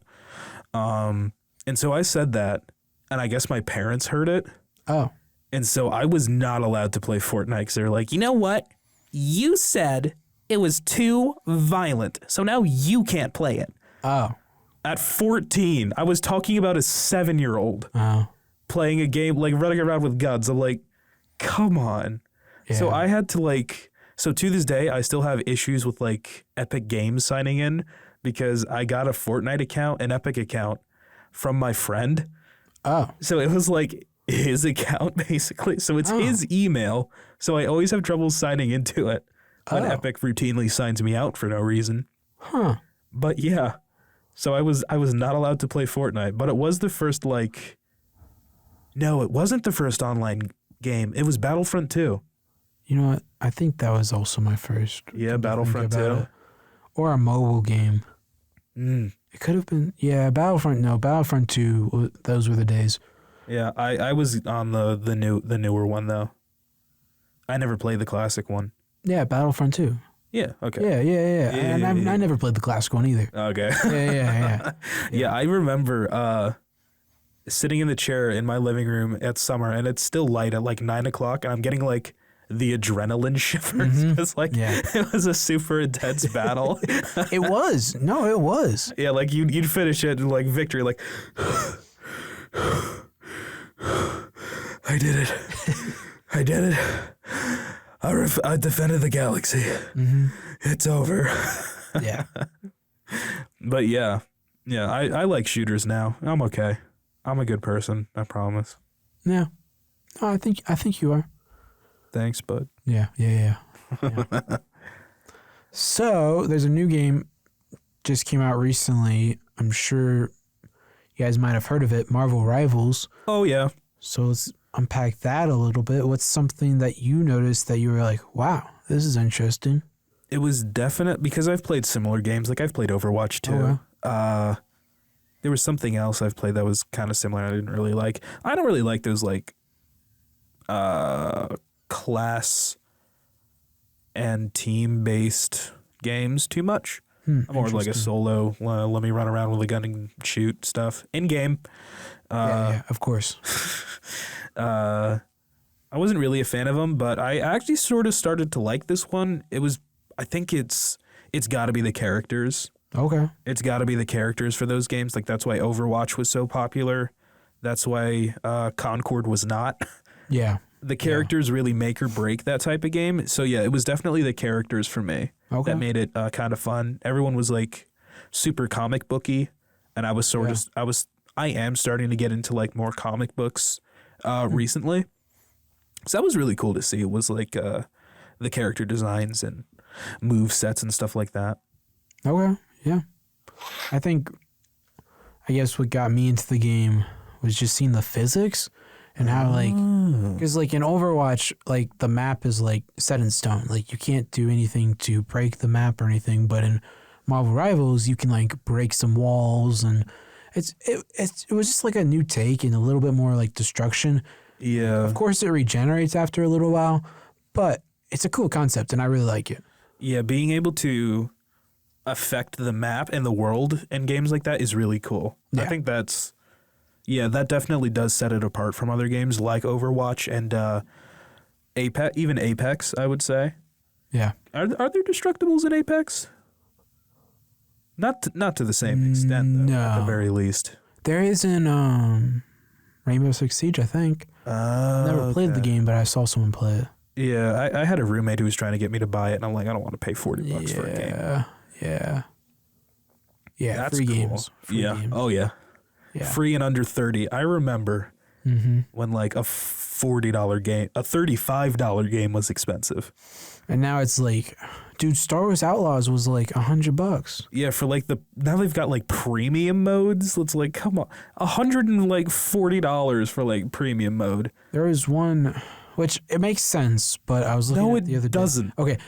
And so I said that, and I guess my parents heard it. Oh. And so I was not allowed to play Fortnite because they were like, you know what? You said it was too violent, so now you can't play it. Oh. At 14, I was talking about a 7-year-old playing a game, like running around with guns. I'm like, come on. Yeah. So I had to like, so to this day, I still have issues with like Epic Games signing in because I got a Fortnite account, an Epic account from my friend. Oh. So it was like his account basically. So it's his email. So I always have trouble signing into it when Epic routinely signs me out for no reason. Huh. But yeah. So I was not allowed to play Fortnite, but it was the first like no, it wasn't the first online game. It was Battlefront 2. You know what? I think that was also my first. Yeah, Battlefront 2. Or a mobile game. It could have been, yeah, Battlefront. No, Battlefront 2. Those were the days. Yeah, I was on the newer one though. I never played the classic one. Yeah, Battlefront 2. Yeah. Okay. Yeah. And I never played the classic one either. Okay. Yeah. Yeah, I remember sitting in the chair in my living room at summer, and it's still light at like 9 o'clock, and I'm getting like the adrenaline shivers. It's like it was a super intense battle. It was. No, it was. Yeah, like you'd finish it and like victory, like I did it. I did it. I defended the galaxy. It's over. Yeah. But yeah, I like shooters now. I'm okay. I'm a good person. I promise. Yeah. Oh, I think you are. Thanks, bud. Yeah. So there's a new game just came out recently. I'm sure you guys might have heard of it, Marvel Rivals. Oh yeah. So let's unpack that a little bit. What's something that you noticed that you were like, wow, this is interesting? It was definite because I've played similar games. Like I've played Overwatch too. Oh, there was something else I've played that was kind of similar. I didn't really like. I don't really like those like class and team based games too much. I'm more like a solo. Let me run around with a gun and shoot stuff in game. Yeah, of course. I wasn't really a fan of them, but I actually sort of started to like this one. I think it's got to be the characters. Okay. It's got to be the characters for those games. Like that's why Overwatch was so popular. That's why Concord was not. Yeah. The characters really make or break that type of game. So yeah, it was definitely the characters for me that made it kind of fun. Everyone was like super comic booky, and I was I am starting to get into like more comic books recently. So that was really cool to see. It was like the character designs and move sets and stuff like that. Okay, yeah. I guess what got me into the game was just seeing the physics and how like, because like in Overwatch, like the map is like set in stone. Like you can't do anything to break the map or anything. But in Marvel Rivals, you can like break some walls, and it was just like a new take and a little bit more like destruction. Yeah. Of course, it regenerates after a little while, but it's a cool concept, and I really like it. Yeah, being able to affect the map and the world in games like that is really cool. Yeah. I think that definitely does set it apart from other games like Overwatch and Apex, even Apex, I would say. Yeah. Are there destructibles in Apex? Not to the same extent, though, No. at the very least. There is in Rainbow Six Siege, I think. Never played the game, but I saw someone play it. Yeah, I had a roommate who was trying to get me to buy it, and I'm like, I don't want to pay $40 for a game. Yeah. That's free cool. games. Free games. Oh yeah. Free and under 30. I remember when like a $40 game, a $35 game was expensive. And now it's like, dude, Star Wars Outlaws was like $100. Yeah, for like now they've got like premium modes. It's like, come on, $140 for like premium mode. There was one, which it makes sense, but I was looking at it the other day. No, it doesn't. Okay.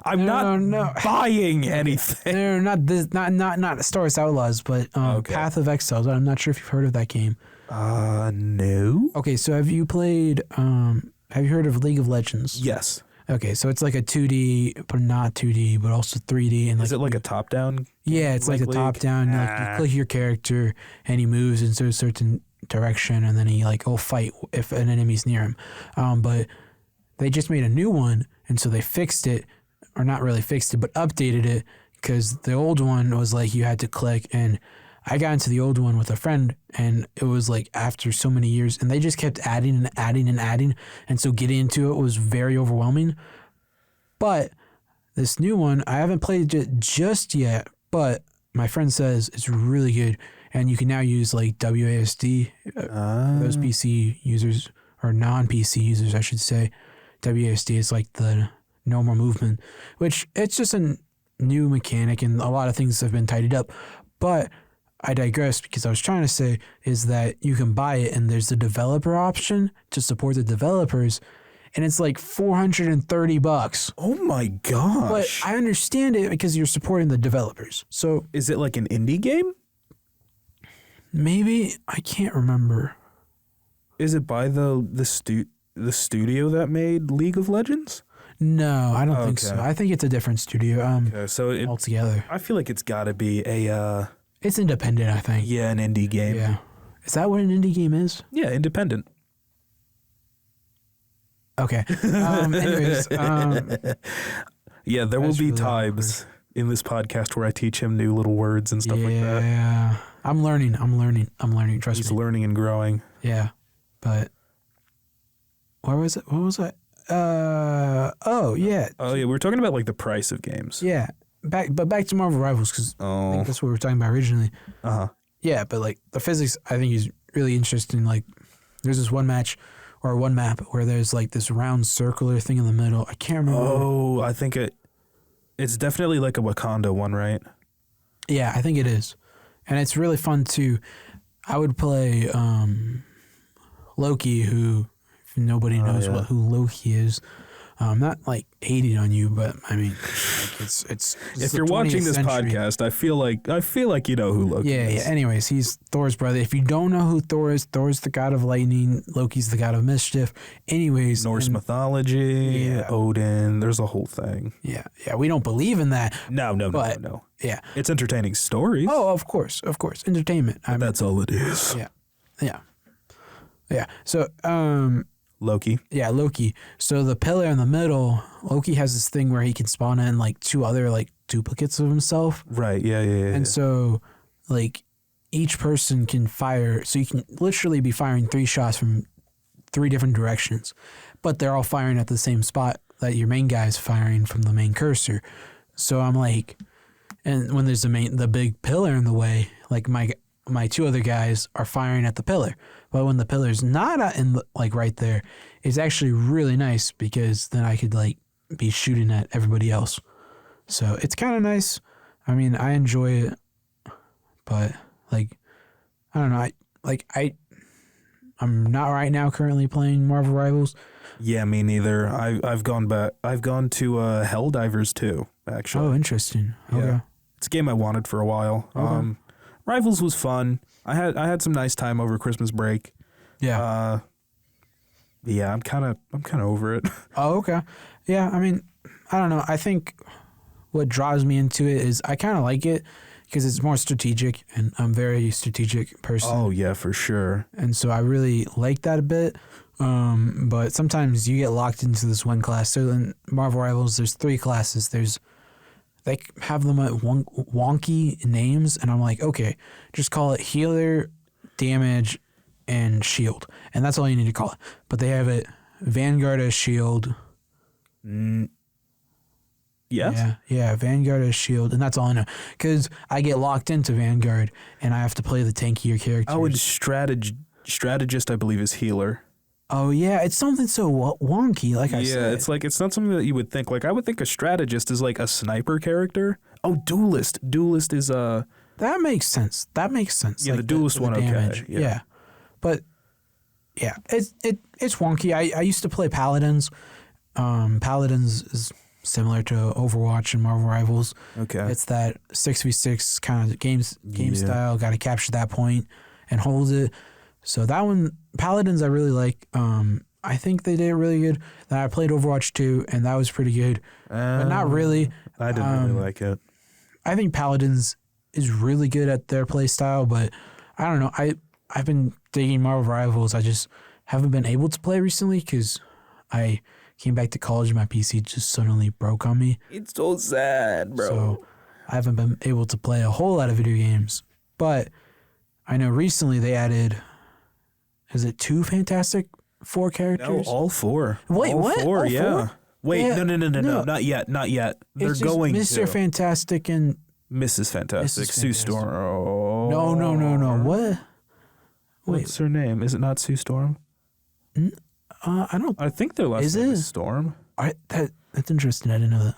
I'm not buying anything. No, not this, not Star Wars Outlaws, but Path of Exiles. I'm not sure if you've heard of that game. No. Okay, so have you played? Have you heard of League of Legends? Yes. Okay, so it's like a 2D, but not 2D, but also 3D. And is it like a top-down? Yeah, it's like a top-down. Like you click your character, and he moves into a certain direction, and then he will fight if an enemy's near him. But they just made a new one, and so they fixed it, or not really fixed it, but updated it, because the old one was like you had to click, and I got into the old one with a friend, and it was like after so many years, and they just kept adding and adding and adding, and so getting into it was very overwhelming. But this new one, I haven't played it just yet, but my friend says it's really good, and you can now use like WASD, those PC users, or non-PC users, I should say. WASD is like the normal movement, which it's just a new mechanic, and a lot of things have been tidied up, but I digress, because I was trying to say is that you can buy it, and there's the developer option to support the developers, and it's like $430. Oh my gosh. But I understand it because you're supporting the developers. So is it like an indie game? Maybe, I can't remember. Is it by the studio that made League of Legends? No, I don't think so. I think it's a different studio. So altogether. I feel like it's got to be a it's independent, I think. Yeah, an indie game. Yeah. Is that what an indie game is? Yeah, independent. Okay. Anyways. Yeah, there will be times in this podcast where I teach him new little words and stuff like that. Yeah. I'm learning. Trust me. He's learning and growing. Yeah. But where was it? What was it? Oh, yeah. Oh, yeah. We were talking about like the price of games. Yeah. Back to Marvel Rivals, because I think that's what we were talking about originally. Yeah, but like the physics, I think is really interesting. Like, there's this one match or one map where there's like this round circular thing in the middle. I can't remember. Oh, I think it's definitely like a Wakanda one, right? Yeah, I think it is, and it's really fun too. I would play Loki, who if nobody knows who Loki is. I'm not like hating on you, but I mean, like, it's if you're watching this podcast, I feel like you know who Loki is. Yeah. Anyways, he's Thor's brother. If you don't know who Thor is, Thor's the god of lightning. Loki's the god of mischief. Anyways, Norse mythology, Odin. There's a whole thing. Yeah. We don't believe in that. No. Yeah, it's entertaining stories. Oh, of course, entertainment. That's all it is. Yeah. So, Loki. Yeah, Loki. So the pillar in the middle, Loki has this thing where he can spawn in like two other like duplicates of himself. Right. Yeah. And so like each person can fire. So you can literally be firing 3 shots from 3 different directions, but they're all firing at the same spot that your main guy is firing from the main cursor. So I'm like, and when there's the big pillar in the way, like my 2 other guys are firing at the pillar. But when the pillar's not in like right there, it's actually really nice, because then I could like be shooting at everybody else. So it's kind of nice. I mean, I enjoy it, but like, I don't know. I'm not right now currently playing Marvel Rivals. Yeah, me neither. I've gone back. I've gone to Helldivers too, actually. Oh, interesting. Okay. Yeah. It's a game I wanted for a while. Okay. Rivals was fun. I had some nice time over Christmas break. Yeah. Yeah, I'm kind of over it. Oh, okay. Yeah, I mean, I don't know. I think what draws me into it is I kind of like it because it's more strategic, and I'm a very strategic person. Oh, yeah, for sure. And so I really like that a bit. But sometimes you get locked into this one class. So in Marvel Rivals, there's 3 classes. They have them at wonky names, and I'm like, okay, just call it healer, damage, and shield, and that's all you need to call it. But they have it Vanguard as shield. Yes. Yeah, Vanguard as shield, and that's all I know. Because I get locked into Vanguard, and I have to play the tankier characters. Oh, and strategist, I believe, is healer. Oh yeah, it's something so wonky. Like I said, Yeah, it's like it's not something that you would think. Like I would think a strategist is like a sniper character. Oh, duelist. Duelist is that makes sense. Yeah, like the duelist one. damage. Okay. Yeah. But yeah, it's wonky. I used to play Paladins. Paladins is similar to Overwatch and Marvel Rivals. Okay. It's that 6v6 kind of game style. Got to capture that point and hold it. So that one, Paladins, I really like. I think they did it really good. Then I played Overwatch 2, and that was pretty good, but not really. I didn't really like it. I think Paladins is really good at their play style, but I don't know. I've been digging Marvel Rivals. I just haven't been able to play recently because I came back to college and my PC just suddenly broke on me. It's so sad, bro. So I haven't been able to play a whole lot of video games. But I know recently they added, is it 2 Fantastic Four characters? No, all 4. Wait, all what? 4, All yeah. 4? Wait, Yeah, no, no. not yet. They're It's just going Mr. to. Fantastic and Mrs. Fantastic, Mrs. Sue Fantastic. Storm. Oh. No. What? Wait, What's her name? Is it not Sue Storm? I don't. I think their last Is name it? is Storm. That's interesting. I didn't know that.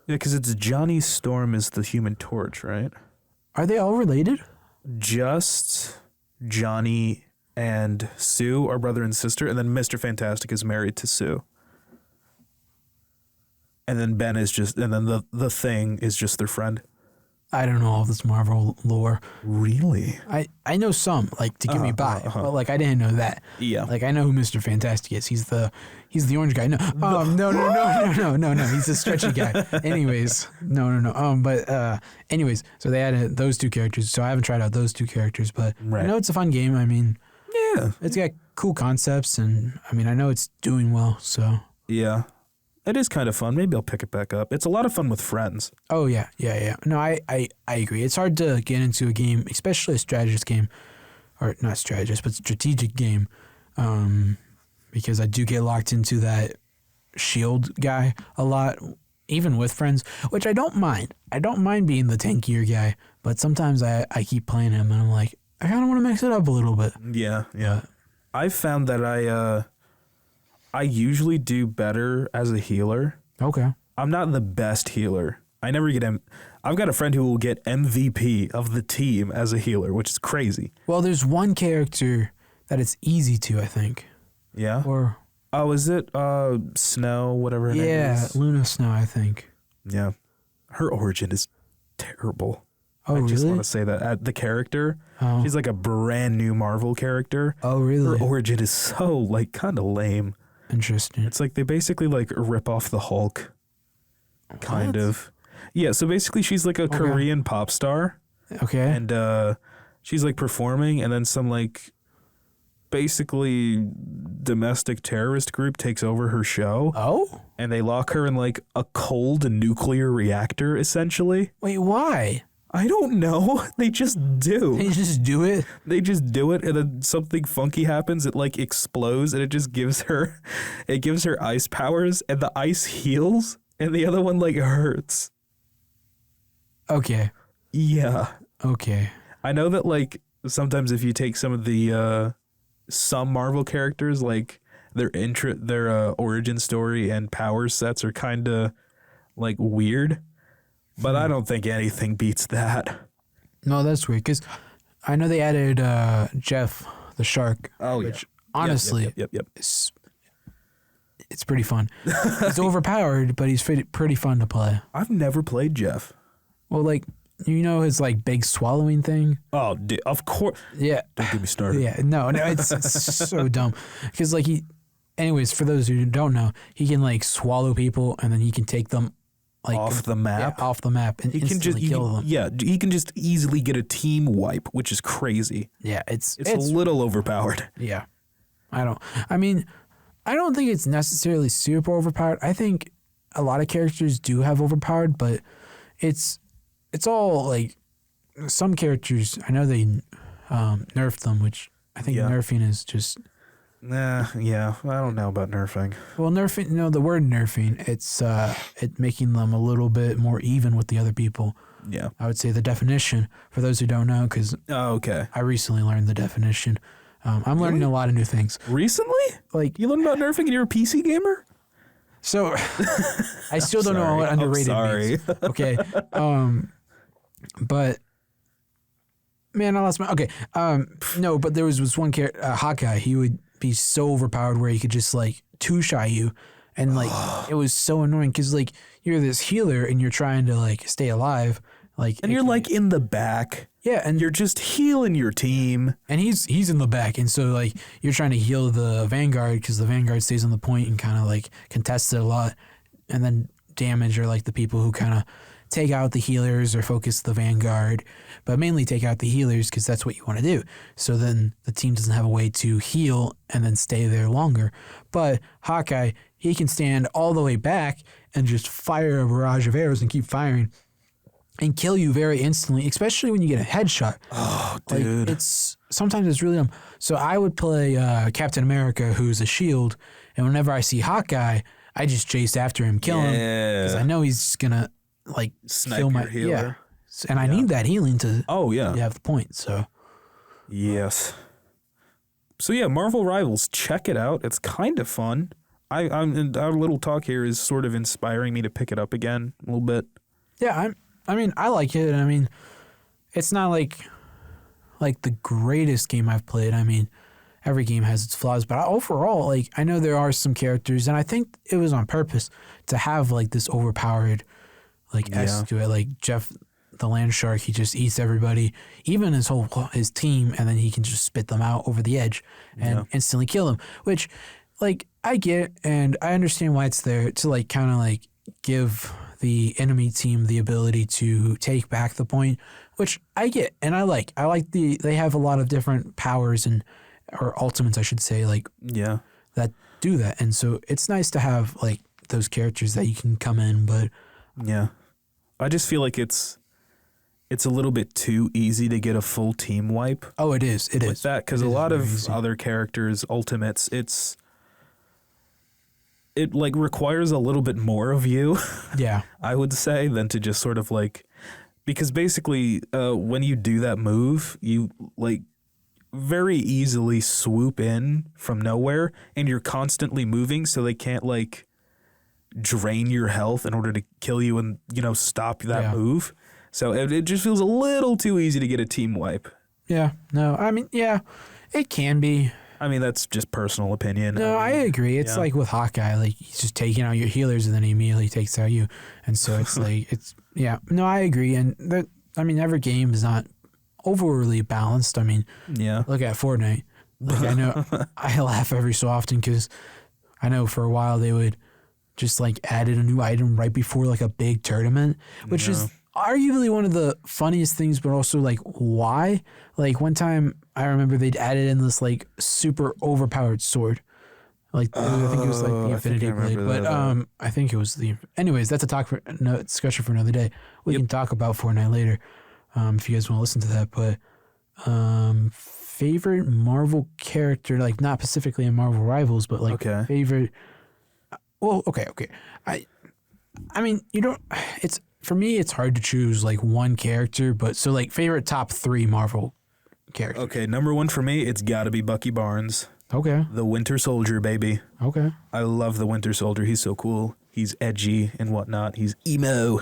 Yeah, because it's Johnny Storm is the Human Torch, right? Are they all related? Just Johnny and Sue are brother and sister, and then Mr. Fantastic is married to Sue. And then Ben is just, and then the Thing is just their friend. I don't know all this Marvel lore. Really? I know some, like, to get me by, but like I didn't know that. Yeah. Like I know who Mr. Fantastic is. He's the orange guy. No, no. He's the stretchy guy. Anyways, no. But anyways, so they added those 2 characters. So I haven't tried out those 2 characters, but Right. I know it's a fun game. I mean, Yeah. it's got cool concepts, and I mean, I know it's doing well. So. Yeah. It is kind of fun. Maybe I'll pick it back up. It's a lot of fun with friends. Oh yeah. No, I agree. It's hard to get into a game, especially a strategist game, or not strategist, but strategic game, because I do get locked into that shield guy a lot, even with friends, which I don't mind. I don't mind being the tankier guy, but sometimes I keep playing him and I'm like, I kind of want to mix it up a little bit. Yeah. I've found that I usually do better as a healer. Okay. I'm not the best healer. I never get I've got a friend who will get MVP of the team as a healer, which is crazy. Well, there's one character that it's easy to, I think. Yeah. Or Oh, is it Snow, whatever her name yeah, is? Luna Snow, I think. Yeah. Her origin is terrible. Oh, I just really? want to say that. The character, Oh. she's like a brand new Marvel character. Oh, really? Her origin is so like kind of lame. Interesting. It's like they basically like rip off the Hulk. Kind What? of. Yeah, so basically she's like a Korean pop star. Okay. And she's like performing, and then some like basically domestic terrorist group takes over her show, Oh? and they lock her in like a cold nuclear reactor essentially. Wait, why? I don't know. They just do. They just do it? They just do it, and then something funky happens. It like explodes, and it just gives her ice powers, and the ice heals, and the other one like hurts. Okay. Yeah. Okay. I know that like sometimes if you take some of the some Marvel characters, like their origin story and power sets are kind of like weird, but I don't think anything beats that. No, that's weird, because I know they added Jeff the Shark. Oh, which honestly, Yep. it's pretty fun. He's overpowered, but he's pretty fun to play. I've never played Jeff. Well, like, you know his like big swallowing thing? Oh, of course. Yeah. Don't get me started. Yeah, no, it's so dumb. Because like anyways, for those who don't know, he can like swallow people and then he can take them like Off the map? Yeah, off the map, and instantly kill them. Yeah, he can just easily get a team wipe, which is crazy. Yeah, it's It's a little overpowered. yeah. I don't think it's necessarily super overpowered. I think a lot of characters do have overpowered, but it's all like some characters. I know they nerfed them, which I think Yeah. nerfing is just Yeah. I don't know about nerfing. well, nerfing. No, the word nerfing. It's it making them a little bit more even with the other people. Yeah. I would say the definition for those who don't know, because Oh, okay. I recently learned the definition. I'm learning a lot of new things. Recently? Like You learned about nerfing and you're a PC gamer? so, I still don't know what underrated means. Okay. But man, I lost my okay. No, but there was one character, Hawkeye. He would be so overpowered where he could just like two-shot you, and like it was so annoying because like you're this healer and you're trying to like stay alive, like And you're like in the back. yeah, and You're just healing your team. and he's in the back, and so like you're trying to heal the Vanguard because the Vanguard stays on the point and kind of like contests it a lot, and then damage are like the people who kind of take out the healers or focus the Vanguard, but mainly take out the healers because that's what you want to do. So then the team doesn't have a way to heal and then stay there longer. But Hawkeye, he can stand all the way back and just fire a barrage of arrows and keep firing and kill you very instantly, especially when you get a headshot. Oh, Like, dude. it's sometimes it's really dumb. So I would play Captain America, who's a shield, and whenever I see Hawkeye, I just chase after him, kill him, because I know he's just gonna like Snipe kill my your healer. yeah. And I need that healing to Oh, yeah. have the point. So Yes. So yeah, Marvel Rivals, check it out. It's kind of fun. Our little talk here is sort of inspiring me to pick it up again a little bit. yeah, I mean, I like it. I mean, it's not like the greatest game I've played. I mean, every game has its flaws, but overall, like I know there are some characters, and I think it was on purpose to have like this overpowered, like S to it. Like Jeff, the land shark, he just eats everybody, even his team, and then he can just spit them out over the edge and instantly kill them. Which, like, I get, and I understand why it's there to like kind of like give the enemy team the ability to take back the point, which I get and I like. They have a lot of different powers or ultimates, I should say, like that do that, and so it's nice to have like those characters that you can come in. But yeah, I just feel like it's a little bit too easy to get a full team wipe. Oh, it is. It with is that because It a is lot very of easy. other characters' ultimates, it like requires a little bit more of you. Yeah. I would say, than to just sort of like, because basically when you do that move, you like very easily swoop in from nowhere and you're constantly moving, so they can't like drain your health in order to kill you and, stop that move. So it just feels a little too easy to get a team wipe. Yeah. No, I mean, yeah, it can be. I mean, that's just personal opinion. No, I agree. It's like with Hawkeye, like he's just taking out your healers and then he immediately takes out you. And so it's like, no, I agree. And every game is not overly balanced. I mean, look at Fortnite. Like I know I laugh every so often because I know for a while they would just like added a new item right before like a big tournament, which is arguably one of the funniest things, but also like why? Like one time I remember they'd added in this like super overpowered sword. Like I think it was like the Infinity Blade, but I think it was anyways, that's a discussion for another day. We can talk about Fortnite later if you guys want to listen to that. But favorite Marvel character, like not specifically in Marvel Rivals, but like favorite. Well, okay. I mean, it's for me, it's hard to choose like one character, but so like favorite top 3 Marvel characters. Okay, number 1 for me, it's got to be Bucky Barnes. Okay. The Winter Soldier, baby. Okay. I love the Winter Soldier. He's so cool. He's edgy and whatnot. He's emo.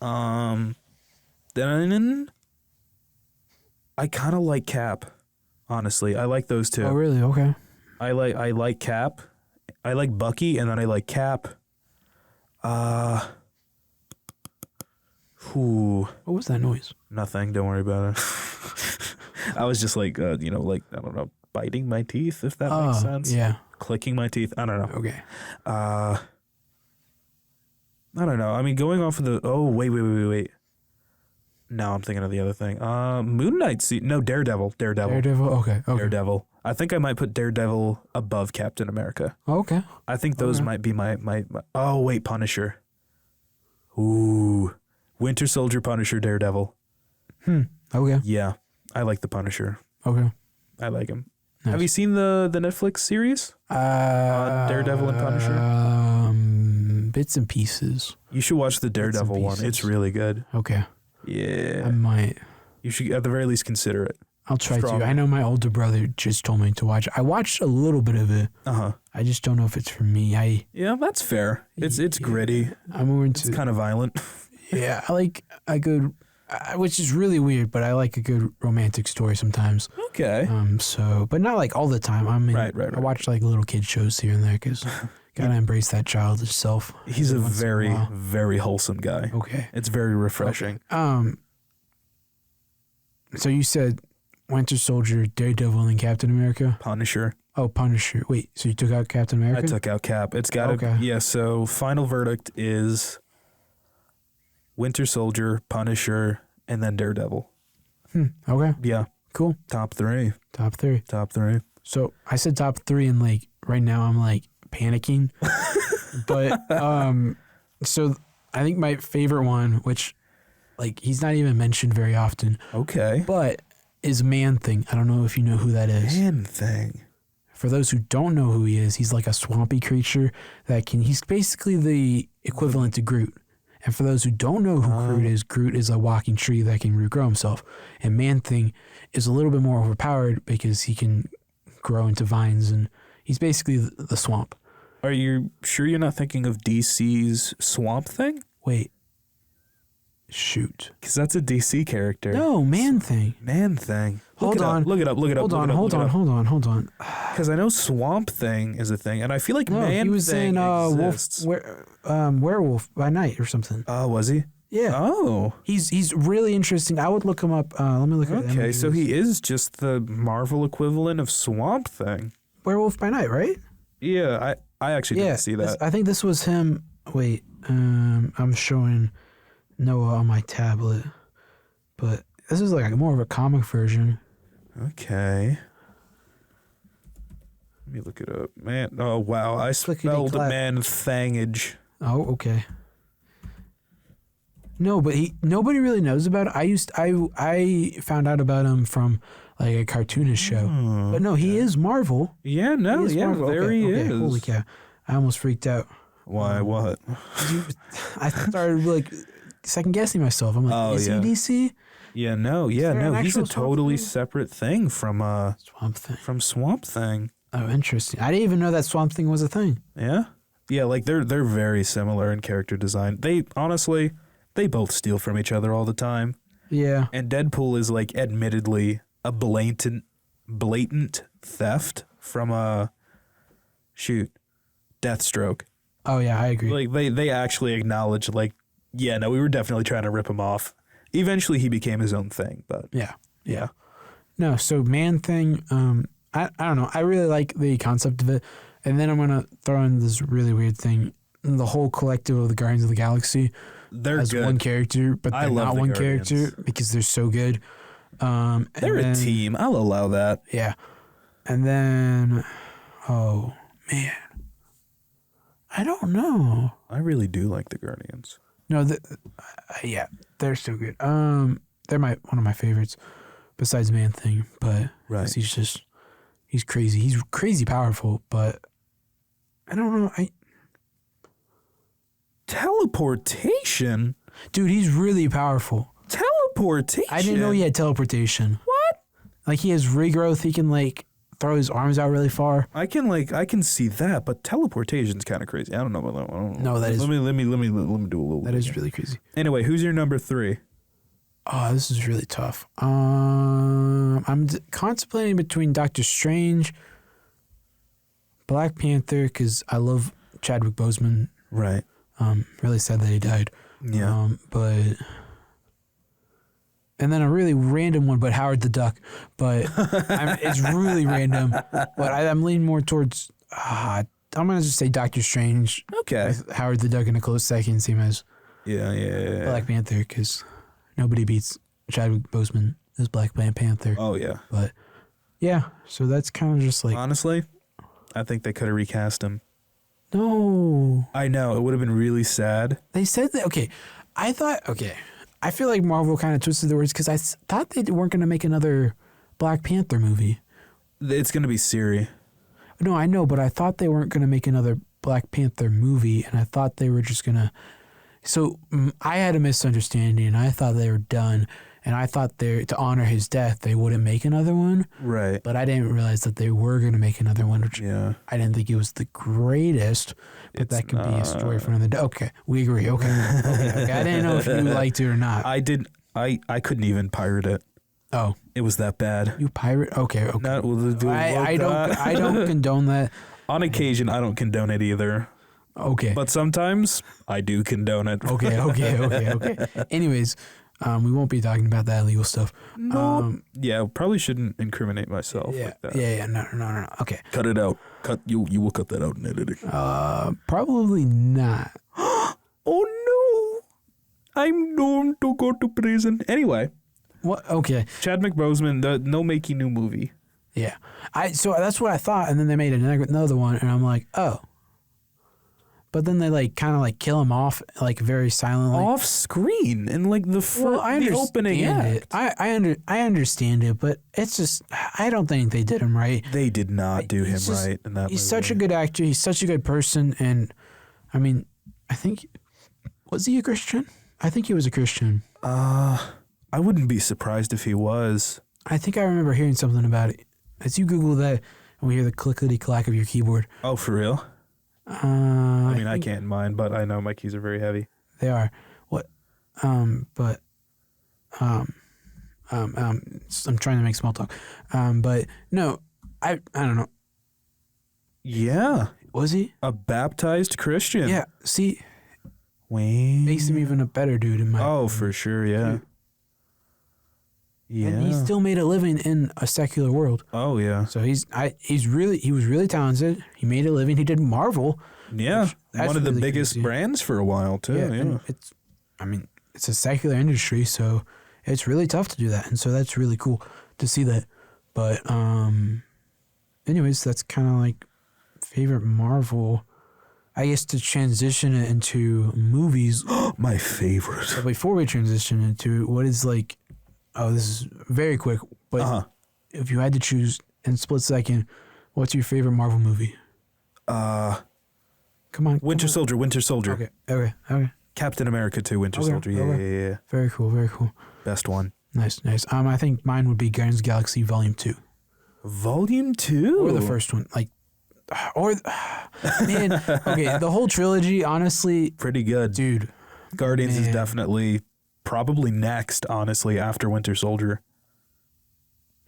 Then I kind of like Cap. Honestly, I like those two. Oh, really? Okay. I like Cap. I like Bucky, and then I like Cap. What was that noise? Nothing. Don't worry about it. I was just like, I don't know, biting my teeth, if that makes sense. Yeah. Clicking my teeth. I don't know. Okay. I don't know. I mean, going off of the. Oh, wait. No, I'm thinking of the other thing. Moon Knight. Daredevil. Daredevil. Okay. Daredevil. I think I might put Daredevil above Captain America. Okay. I think those might be my. Oh wait, Punisher. Ooh, Winter Soldier, Punisher, Daredevil. Okay. Yeah, I like the Punisher. Okay. I like him. Nice. Have you seen the Netflix series? Daredevil and Punisher? Bits and pieces. You should watch the Daredevil one. It's really good. Okay. Yeah. I might. You should at the very least consider it. I'll try Strong. to. I know my older brother just told me to watch it. I watched a little bit of it. Uh-huh. I just don't know if it's for me. Yeah, that's fair. It's gritty. I'm more into... It's kind of violent. Yeah, I like a good... which is really weird, but I like a good romantic story sometimes. Okay. But not like all the time. Right. I watch like little kid shows here and there because gotta embrace that childish self. He's a very, very wholesome guy. Okay. It's very refreshing. Okay. So you said Winter Soldier, Daredevil, and Captain America? Punisher. Oh, Punisher. Wait, so you took out Captain America? I took out Cap. It's got to... Okay. Yeah, so final verdict is Winter Soldier, Punisher, and then Daredevil. Okay. Yeah. Cool. Top three. Top three. So I said top three, and like right now I'm like panicking. But so I think my favorite one, which like he's not even mentioned very often, Okay. but is Man-Thing. I don't know if you know who that is. Man-Thing. For those who don't know who he is, he's like a swampy creature he's basically the equivalent to Groot. And for those who don't know who Groot is a walking tree that can regrow himself. And Man-Thing is a little bit more overpowered because he can grow into vines, and he's basically the swamp. Are you sure you're not thinking of DC's Swamp Thing? Wait. Shoot. Because that's a DC character. No, Man-Thing. Man-Thing. Hold on. Look it up. Hold on. Because I know Swamp Thing is a thing, and I feel like Man-Thing he was in exists. Werewolf by Night or something. Oh, was he? Yeah. Oh. He's really interesting. I would look him up. Let me look at him. Okay, so he is just the Marvel equivalent of Swamp Thing. Werewolf by Night, right? Yeah, I actually didn't see that. I think this was him. Wait, I'm showing Noah on my tablet, but this is like more of a comic version. Okay. Let me look it up. Man, oh wow, I spelled Man-Thangage. Oh, okay. No, but nobody really knows about it. I found out about him from like a cartoonist show. But no, he is Marvel. Yeah, no, yeah, Marvel. there he is. Holy cow. I almost freaked out. Why, what? I started like second guessing myself. I'm like, is he DC? Yeah, no, he's a totally separate thing from Swamp Thing. From Swamp Thing. Oh, interesting. I didn't even know that Swamp Thing was a thing. Yeah? Yeah, like they're very similar in character design. They honestly, they both steal from each other all the time. Yeah. And Deadpool is like admittedly a blatant theft from Deathstroke. Oh yeah, I agree. Like they actually acknowledge like, yeah, no, we were definitely trying to rip him off. Eventually he became his own thing, but yeah. No, so Man-Thing, I don't know. I really like the concept of it. And then I'm gonna throw in this really weird thing. The whole collective of the Guardians of the Galaxy. They're as good. one character, but they're not one character because they're so good. They're a team. I'll allow that. Yeah. And then, oh, man. I don't know. I really do like the Guardians. No, yeah, they're so good. They're one of my favorites besides Man-Thing, but right. He's crazy. He's crazy powerful, but I don't know. Teleportation? Dude, he's really powerful. Teleportation? I didn't know he had teleportation. What? Like, he has regrowth. He can, like, throw his arms out really far. I can see that, but teleportation's kind of crazy. I don't know about that one. No, that is... Let me do a little That bit is here. really crazy. Anyway, who's your number 3? Oh, this is really tough. I'm contemplating between Doctor Strange, Black Panther, because I love Chadwick Boseman. Right. Really sad that he died. Yeah. And then a really random one, but Howard the Duck. But it's really random. But I'm leaning more towards, I'm going to just say Doctor Strange. Okay. With Howard the Duck in a close second, same as Yeah. Black Panther, because nobody beats Chadwick Boseman as Black Panther. Oh, yeah. But, yeah, so that's kind of just like... Honestly, I think they could have recast him. No. I know. It would have been really sad. They said that... Okay. I feel like Marvel kind of twisted the words because I thought they weren't going to make another Black Panther movie, It's going to be Siri. No, I know, but I thought they weren't going to make another Black Panther movie, and I thought they were just going to... So I had a misunderstanding, and I thought they were done, and I thought to honor his death, they wouldn't make another one. Right. But I didn't realize that they were going to make another one, which Yeah. I didn't think it was the greatest, but It's that could be a story for another day. Okay, we agree. Okay. I didn't know if you liked it or not. I couldn't even pirate it. Oh, It was that bad. you pirate? Okay. Not will do I don't condone that. On occasion, I don't condone it either. Okay. But sometimes I do condone it. Okay. Anyways, we won't be talking about that legal stuff. No. Yeah, probably shouldn't incriminate myself Yeah. like that. Yeah. No. Okay. Cut it out. You will cut that out in editing. Probably not. Oh no. I'm doomed to go to prison. Anyway, What? Okay. Chadwick Boseman, the no makey new movie. Yeah. So that's what I thought, and then they made another one, and I'm like, oh. But then they kind of kill him off very silently. Off screen in the opening act. I understand it, but it's just I don't think they did him right. They did not do him right in that movie. He's such a good actor. He's such a good person, and I mean, I think was he a Christian? I think he was a Christian. I wouldn't be surprised if he was. I think I remember hearing something about it. As you Google that, and we hear the clickety clack of your keyboard. Oh, for real? I can't mind, but I know my keys are very heavy. They are. What? I'm trying to make small talk. But no, I don't know. Yeah. Was he? A baptized Christian. Yeah. See, Wayne. makes him even a better dude in my Oh, for sure, yeah. Yeah. And he still made a living in a secular world. Oh, yeah. So he was really talented. He made a living. He did Marvel. Yeah. That's One of the really biggest crazy. brands for a while, too. Yeah. and it's a secular industry, so it's really tough to do that. And so that's really cool to see that. But anyways, that's kind of favorite Marvel. I guess to transition it into movies. My favorite. So before we transition into what is this is very quick, but if you had to choose in a split second, what's your favorite Marvel movie? Come on. Winter Soldier. Okay. Captain America 2, Winter Soldier. Yeah. Very cool. Best one. Nice. I think mine would be Guardians of the Galaxy Volume 2. Volume 2? Or the first one. Man, okay, the whole trilogy, honestly. Pretty good. Dude. Guardians is definitely probably next, honestly, after Winter Soldier.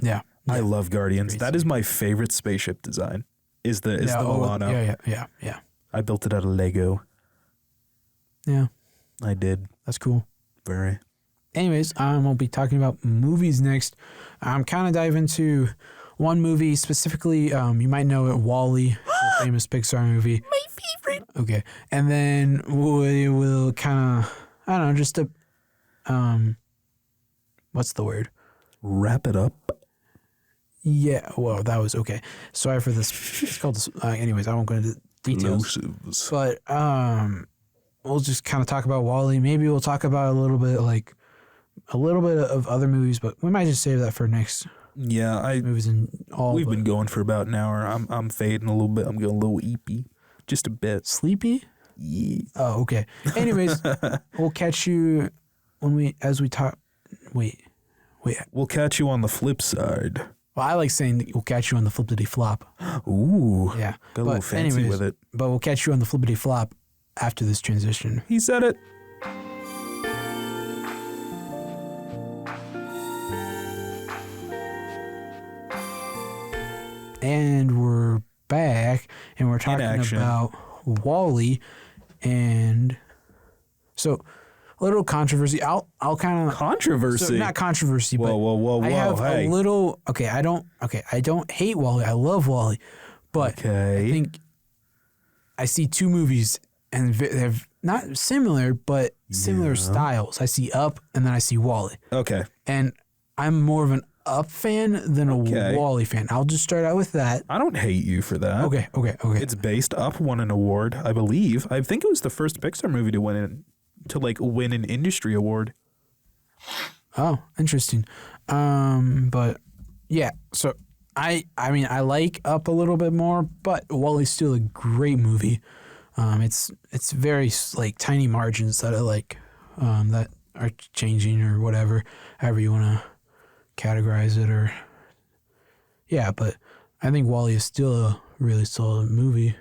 Yeah. I love Guardians. That is my favorite spaceship design. Is the Moana. Yeah. I built it out of Lego. Yeah. I did. That's cool. Very. Anyways, we'll be talking about movies next. I'm kind of dive into one movie specifically. You might know it, WALL-E, the famous Pixar movie. My favorite. Okay, and then we will kind of, I don't know, just what's the word? Wrap it up. Yeah, well, that was okay. Sorry for this. It's called this. Anyways, I won't go into details. Explosives. But we'll just kind of talk about WALL-E. Maybe we'll talk about a little bit of other movies, but we might just save that for next. Yeah, Movies and all. we've been going for about an hour. I'm fading a little bit. I'm getting a little eepy, just a bit. Sleepy. Yeah. Oh, okay. Anyways, we'll catch you as we talk. Wait. We'll catch you on the flip side. Well, I like saying that we'll catch you on the flippity flop. Ooh. Yeah. Got a little fancy with it. But we'll catch you on the flippity flop after this transition. He said it. And we're back, and we're talking about WALL-E, and so a little controversy. I'll kind of Controversy. So not controversy, but Whoa. I have hey. a little. Okay, I don't hate WALL-E. I love WALL-E, but Okay. I think I see two movies, and they're not similar, but similar styles. I see Up, and then I see WALL-E. Okay. And I'm more of an Up fan than a WALL-E fan. I'll just start out with that. I don't hate you for that. Okay. It's based. Up won an award, I believe. I think it was the first Pixar movie to win an industry award. Oh, interesting. But yeah. So I mean, I like Up a little bit more, but Wally's still a great movie. It's very like tiny margins that are like that are changing or whatever, however you want to categorize it, or yeah. But I think Wally is still a really solid movie.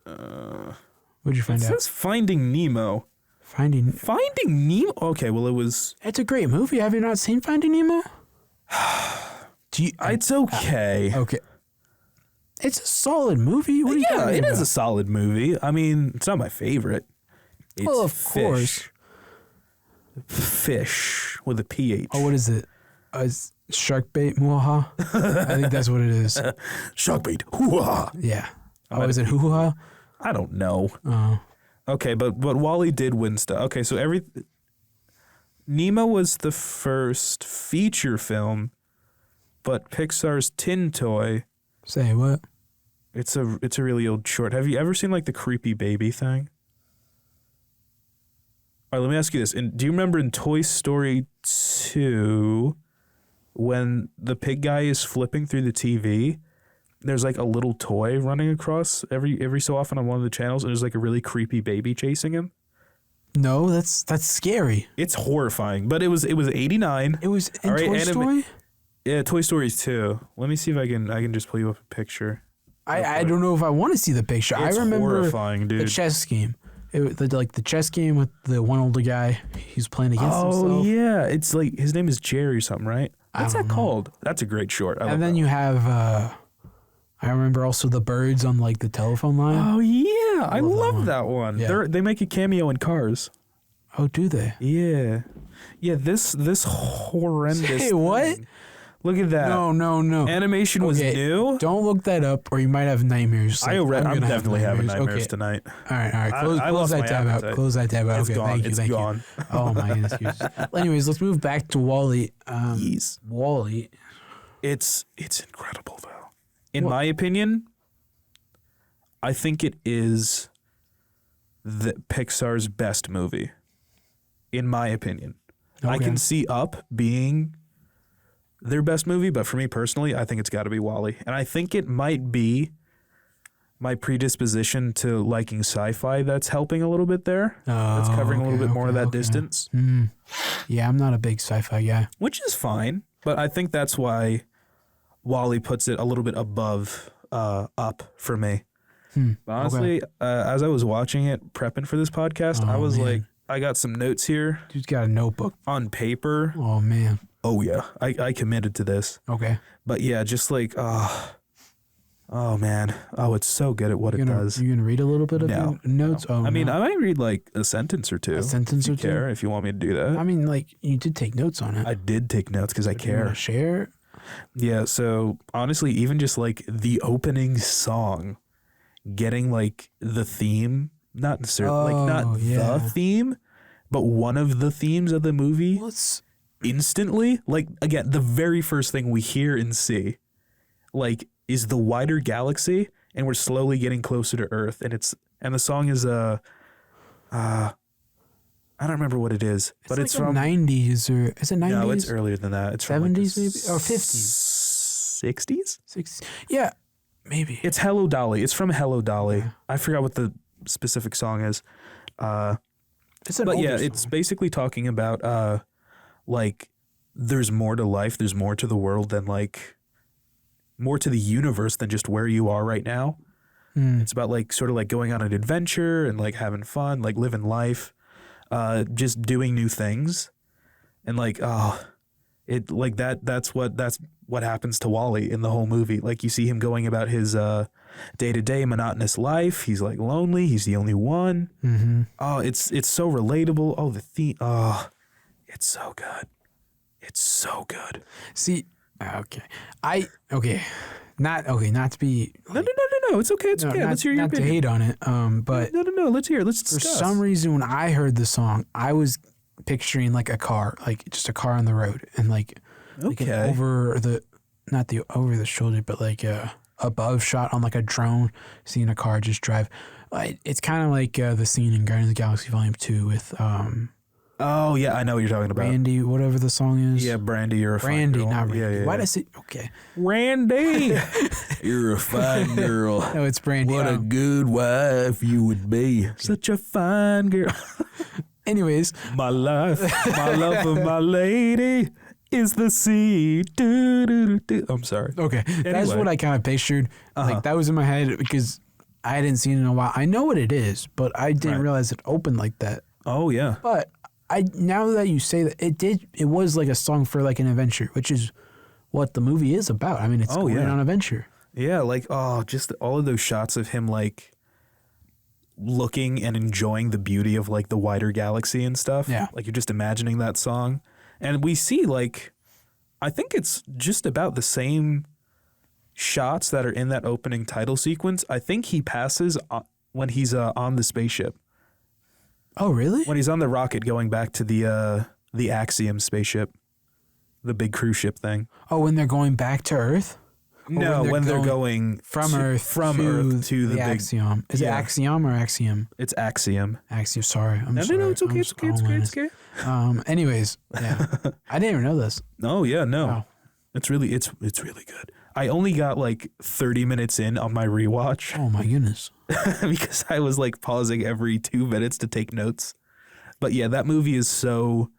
What'd you find out? It says Finding Nemo. Finding Nemo. Okay, well it was. It's a great movie. Have you not seen Finding Nemo? It's okay. Okay. It's a solid movie. What are you talking it about? is a solid movie. I mean, it's not my favorite. It's Well, of course. Fish with a PH. Oh, what is it? Shark bait, muaha? I think that's what it is. Shark bait. Hoo-ha. Yeah. Oh, is it hoo-ha? I don't know. Oh. Okay, but Wall-E did win stuff. Okay, so Nemo was the first feature film, but Pixar's Tin Toy. Say what? It's a really old short. Have you ever seen like the creepy baby thing? All right, let me ask you this. Do you remember in Toy Story 2 when the pig guy is flipping through the TV? There's like a little toy running across every so often on one of the channels, and there's like a really creepy baby chasing him. No, that's scary. It's horrifying, but it was 89. It was in Toy Story? Yeah, Toy Story's 2. Let me see if I can just pull you up a picture. I don't know if I want to see the picture. It's I remember horrifying, dude. the chess game. The chess game with the one older guy. He's playing against himself. Oh yeah, it's like his name is Jerry or something, right? What's that called? That's a great short. And then you have. I remember also the birds on like the telephone line. Oh yeah, I love that one. Yeah. They make a cameo in Cars. Oh, do they? Yeah. This horrendous. Hey, what? thing. Look at that. No. Animation was new. Don't look that up, or you might have nightmares. Like, I'm definitely having nightmares okay. tonight. All right. I Close lost that my tab appetite. out. Close that tab out. It's Okay, gone. thank you. Gone. Oh my goodness. Well, anyways, let's move back to Wall-E. Jeez. Wall-E. It's incredible though. In my opinion, I think it is the Pixar's best movie. In my opinion. Okay. I can see Up being their best movie, but for me personally, I think it's got to be Wall-E. And I think it might be my predisposition to liking sci-fi that's helping a little bit there. That's covering a little bit more of that distance. Yeah, I'm not a big sci-fi guy. Which is fine, but I think that's why Wall-E puts it a little bit above Up for me. But honestly, as I was watching it, prepping for this podcast, I was like, I got some notes here. Dude's got a notebook. On paper. Oh, man. Oh, yeah. I committed to this. Okay. But yeah, just like, oh man. Oh, it's so good at what it does. You going to read a little bit of your notes? No. Oh, I mean, I might read like a sentence or two. A sentence or two? If you want me to do that. I mean, like, you did take notes on it. I did take notes because I Do you want care. to share? Yeah, so honestly, even just like the opening song, getting like the theme, not necessarily the theme, but one of the themes of the movie instantly. Like, again, the very first thing we hear and see, like, is the wider galaxy, and we're slowly getting closer to Earth, and the song is I don't remember what it is, but it's like from 90s, or is it 90s? No, it's earlier than that. It's 70s from like maybe, or 50s, 60s. 60s. Yeah, maybe. It's Hello Dolly. It's from Hello Dolly. Yeah. I forgot what the specific song is. It's an but older yeah, song. it's basically talking about like there's more to life, there's more to the world than like more to the universe than just where you are right now. It's about like sort of like going on an adventure and like having fun, like living life, just doing new things. And like it like that's what happens to Wall-E in the whole movie. Like you see him going about his day-to-day monotonous life. He's like lonely, he's the only one. Mm-hmm. Oh, it's so relatable. Oh, the theme. Oh, it's so good. It's so good. See, not to be like, No. It's okay. It's okay. Let's hear your not to opinion. hate on it. But No. Let's hear it. Let's discuss. for some reason, when I heard the song, I was picturing like a car, like just a car on the road, and like an over the shoulder, but like a above shot on like a drone, seeing a car just drive. It's kind of like the scene in Guardians of the Galaxy Volume 2 with Oh yeah, I know what you're talking about. Randy, whatever the song is. Yeah, Brandy, you're a fine Randy, girl. not Randy. Yeah, Why did yeah. I say? Okay. Randy, you're a fine girl. No, it's Brandy. What a good wife you would be. Such a fine girl. Anyways, My life, my love of my lady is the sea. Do, do, do, do. I'm sorry. okay, that's Anyway. what I kind of pictured. Like that was in my head because I hadn't seen it in a while. I know what it is, but I didn't Right. realize it opened like that. Oh yeah. But now that you say that, it was like a song for like an adventure, which is what the movie is about. I mean, it's going on an adventure. Yeah, like just all of those shots of him like looking and enjoying the beauty of like the wider galaxy and stuff. Yeah. Like you're just imagining that song. And we see like I think it's just about the same shots that are in that opening title sequence. I think he passes when he's on the spaceship. Oh, really? When he's on the rocket going back to the Axiom spaceship. The big cruise ship thing. Oh, when they're going back to Earth? Or No, when they're going from to, Earth to the big Axiom. Is it Yeah. Axiom or Axiom? It's Axiom. Axiom. Sorry, I'm No, sorry. no, it's okay. I'm It's okay. It's oh, okay. man. It's okay. Anyways, yeah, I didn't even know this. Oh yeah, no. Wow. It's really good. I only got like 30 minutes in on my rewatch Oh my goodness. because I was like pausing every 2 minutes to take notes. But yeah, that movie is so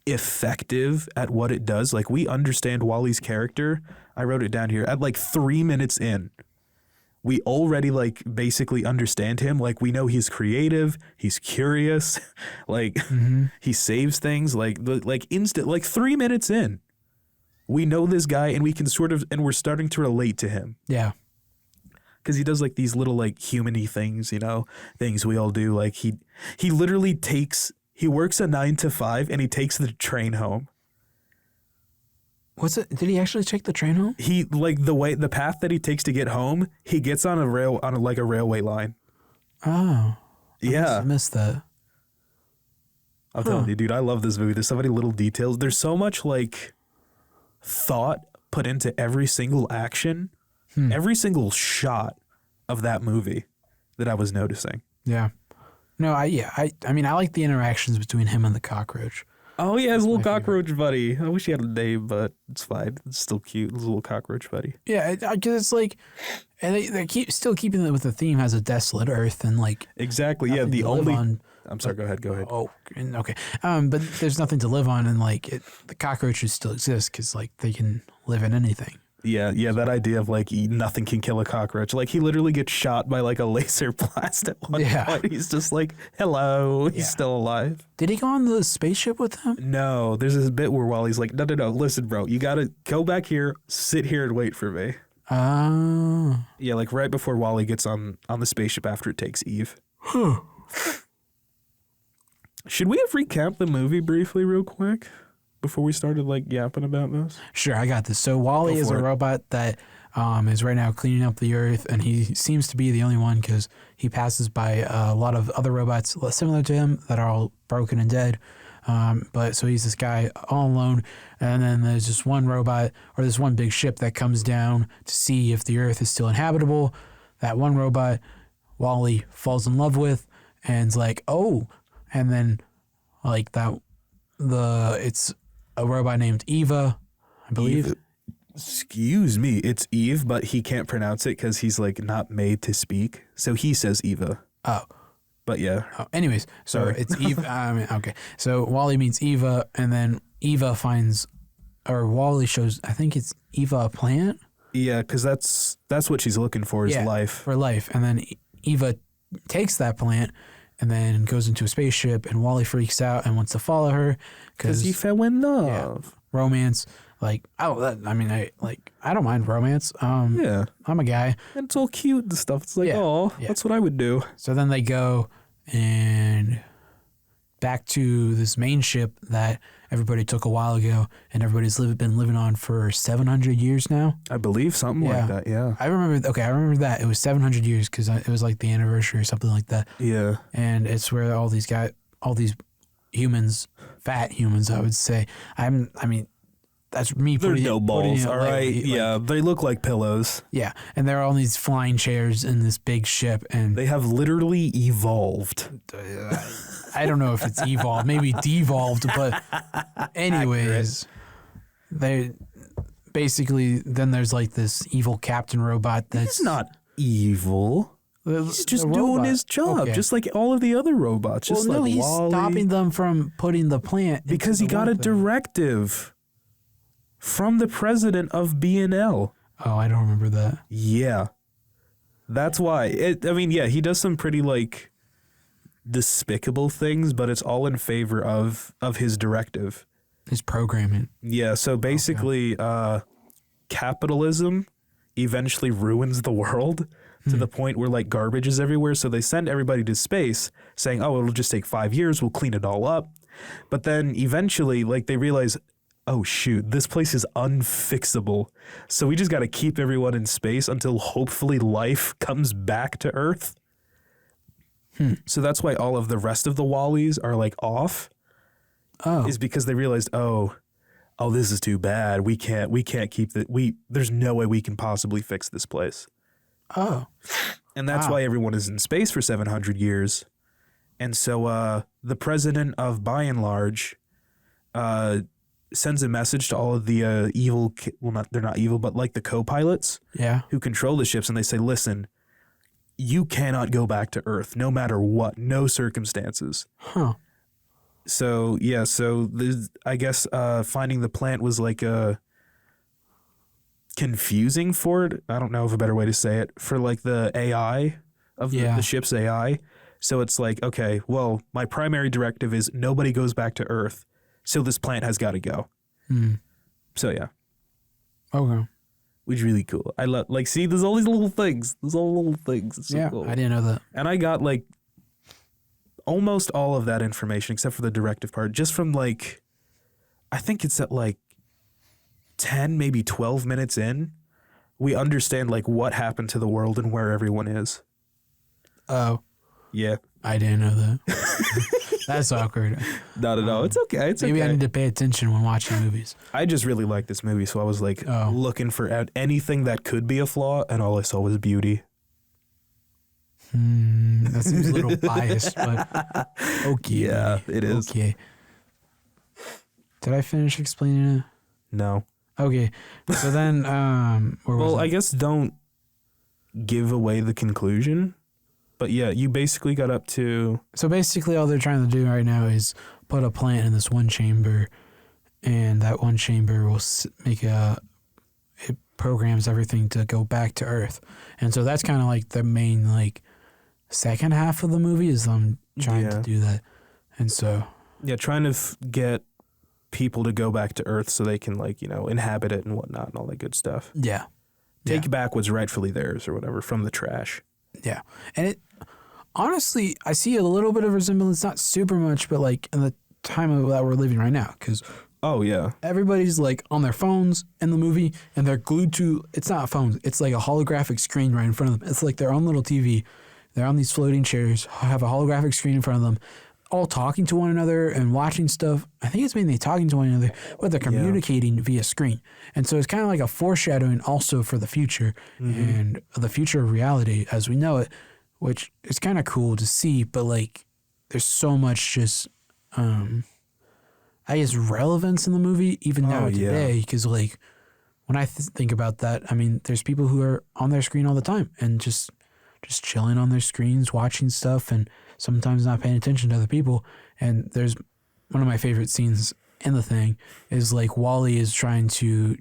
effective at what it does. Like we understand Wally's character. I wrote it down here at like 3 minutes in. We already like basically understand him. Like we know he's creative, he's curious, like he saves things like instant like 3 minutes in. We know this guy and we can and we're starting to relate to him. Yeah. Because he does like these little like human-y things, things we all do. Like he literally he works a 9 to 5 and he takes the train home. What's it? Did he actually take the train home? He like the path that he takes to get home, he gets on a railway line. Oh. Yeah. I missed that. I'm telling you, dude, I love this movie. There's so many little details. There's so much like thought put into every single action, every single shot of that movie that I was noticing. Yeah. No, I mean, I like the interactions between him and the cockroach. Oh yeah, his little my cockroach buddy. I wish he had a name, but it's fine. It's still cute. His little cockroach buddy. Yeah, because it's like, and they still keeping it with the theme has a desolate Earth and like Exactly. Yeah. nothing The to live only. on. I'm sorry. Go ahead. Oh, okay. But there's nothing to live on, and like the cockroaches still exist because like they can live in anything. Yeah. That idea of like nothing can kill a cockroach. Like he literally gets shot by like a laser blast at one point. He's just like, hello. He's still alive. Did he go on the spaceship with them? No, there's this bit where Wally's like, no. Listen, bro, you gotta go back here, sit here, and wait for me. Oh. Yeah, like right before Wally gets on the spaceship after it takes Eve. Should we have recapped the movie briefly, real quick, before we started like yapping about this? Sure, I got this. So Wally Go is for a it. robot that is right now cleaning up the Earth, and he seems to be the only one because he passes by a lot of other robots similar to him that are all broken and dead. But so he's this guy all alone, and then there's this one robot or this one big ship that comes down to see if the Earth is still inhabitable. That one robot, Wally falls in love with, and is like, oh, and then like that, it's a robot named Eva, I believe. Eve. Excuse me, it's Eve, but he can't pronounce it because he's like not made to speak. So he says Eva. Oh. But yeah. Oh, anyways, so Sorry. it's Eva. Okay. So Wally meets Eva, and then Eva finds, or Wally shows, I think it's Eva a plant? Yeah, because that's what she's looking for is life. For life. And then Eva takes that plant and then goes into a spaceship, and Wally freaks out and wants to follow her Because he fell in love. romance. Like, I don't mind romance. Yeah. I'm a guy. And it's all cute and stuff. It's like, Yeah. oh, Yeah. that's what I would do. So then they go and back to this main ship that everybody took a while ago, and everybody's been living on for 700 years now. I believe something like that, yeah. I remember that. It was 700 years because it was like the anniversary or something like that. Yeah. And it's where all these humans, fat humans, I would say. That's me They're putting no it, balls, putting it all lightly, right? Yeah, they look like pillows. Yeah, and they're on these flying chairs in this big ship, and They have literally evolved. I don't know if it's evolved, maybe devolved, but anyways, they basically then there's like this evil captain robot that's He's not evil. He's just the doing robot. his job, Okay. just like all of the other robots. Just well, no, like he's Wall-E. stopping them from putting the plant Because into he got the a one thing. directive from the president of BNL. Oh, I don't remember that. Yeah. That's why. He does some pretty like despicable things, but it's all in favor of his directive. His programming. Yeah, so basically capitalism eventually ruins the world to the point where like garbage is everywhere, so they send everybody to space saying, "Oh, it'll just take 5 years, we'll clean it all up." But then eventually like they realize, "Oh shoot, this place is unfixable. So we just got to keep everyone in space until hopefully life comes back to Earth." So that's why all of the rest of the Wall-Es are like off. Oh, Is because they realized, oh, this is too bad. We can't keep there's no way we can possibly fix this place. oh, And that's Wow. why everyone is in space for 700 years. And so the president of By and Large sends a message to all of the evil, they're not evil, but like the co-pilots yeah. who control the ships. And they say, listen, you cannot go back to Earth no matter what, no circumstances. Huh. So, yeah, I guess finding the plant was like confusing for it. I don't know of a better way to say it. For like the AI of the ship's AI. So it's like, okay, well, my primary directive is nobody goes back to Earth. So this plant has got to go. So, yeah, Okay. which is really cool. I love, like, see, there's all these little things. It's so Yeah, cool. I didn't know that. And I got like almost all of that information except for the directive part just from like, I think it's at like 10, maybe 12 minutes in, we understand like what happened to the world and where everyone is. Oh, Yeah. I didn't know that. That's awkward. Not at all. It's okay. It's Maybe okay. I need to pay attention when watching movies. I just really like this movie, so I was like Oh. looking for anything that could be a flaw, and all I saw was beauty. That seems a little biased, but okay. Yeah, it is. Okay. Did I finish explaining it? No. Okay. So then, where was Well, it? I guess don't give away the conclusion. But yeah, you basically got up to... So basically, all they're trying to do right now is put a plant in this one chamber, and that one chamber will make it programs everything to go back to Earth, and so that's kind of like the main like second half of the movie is them trying to do that, and so Yeah, trying to get people to go back to Earth so they can like, inhabit it and whatnot and all that good stuff. yeah, Take back what's rightfully theirs or whatever from the trash. yeah, and it honestly I see a little bit of resemblance, not super much, but like in the time that we're living right now, because Oh, yeah. everybody's like on their phones in the movie and they're glued to, it's not phones, it's like a holographic screen right in front of them. It's like their own little TV. They're on these floating chairs, have a holographic screen in front of them, all talking to one another and watching stuff. I think it's mainly talking to one another, but they're communicating via screen. And so it's kind of like a foreshadowing also for the future and the future of reality as we know it, which is kind of cool to see, but like there's so much just, I guess, relevance in the movie even now today, because like when I think about that, I mean, there's people who are on their screen all the time and just chilling on their screens, watching stuff, and sometimes not paying attention to other people. And there's one of my favorite scenes in the thing is like Wall-E is trying to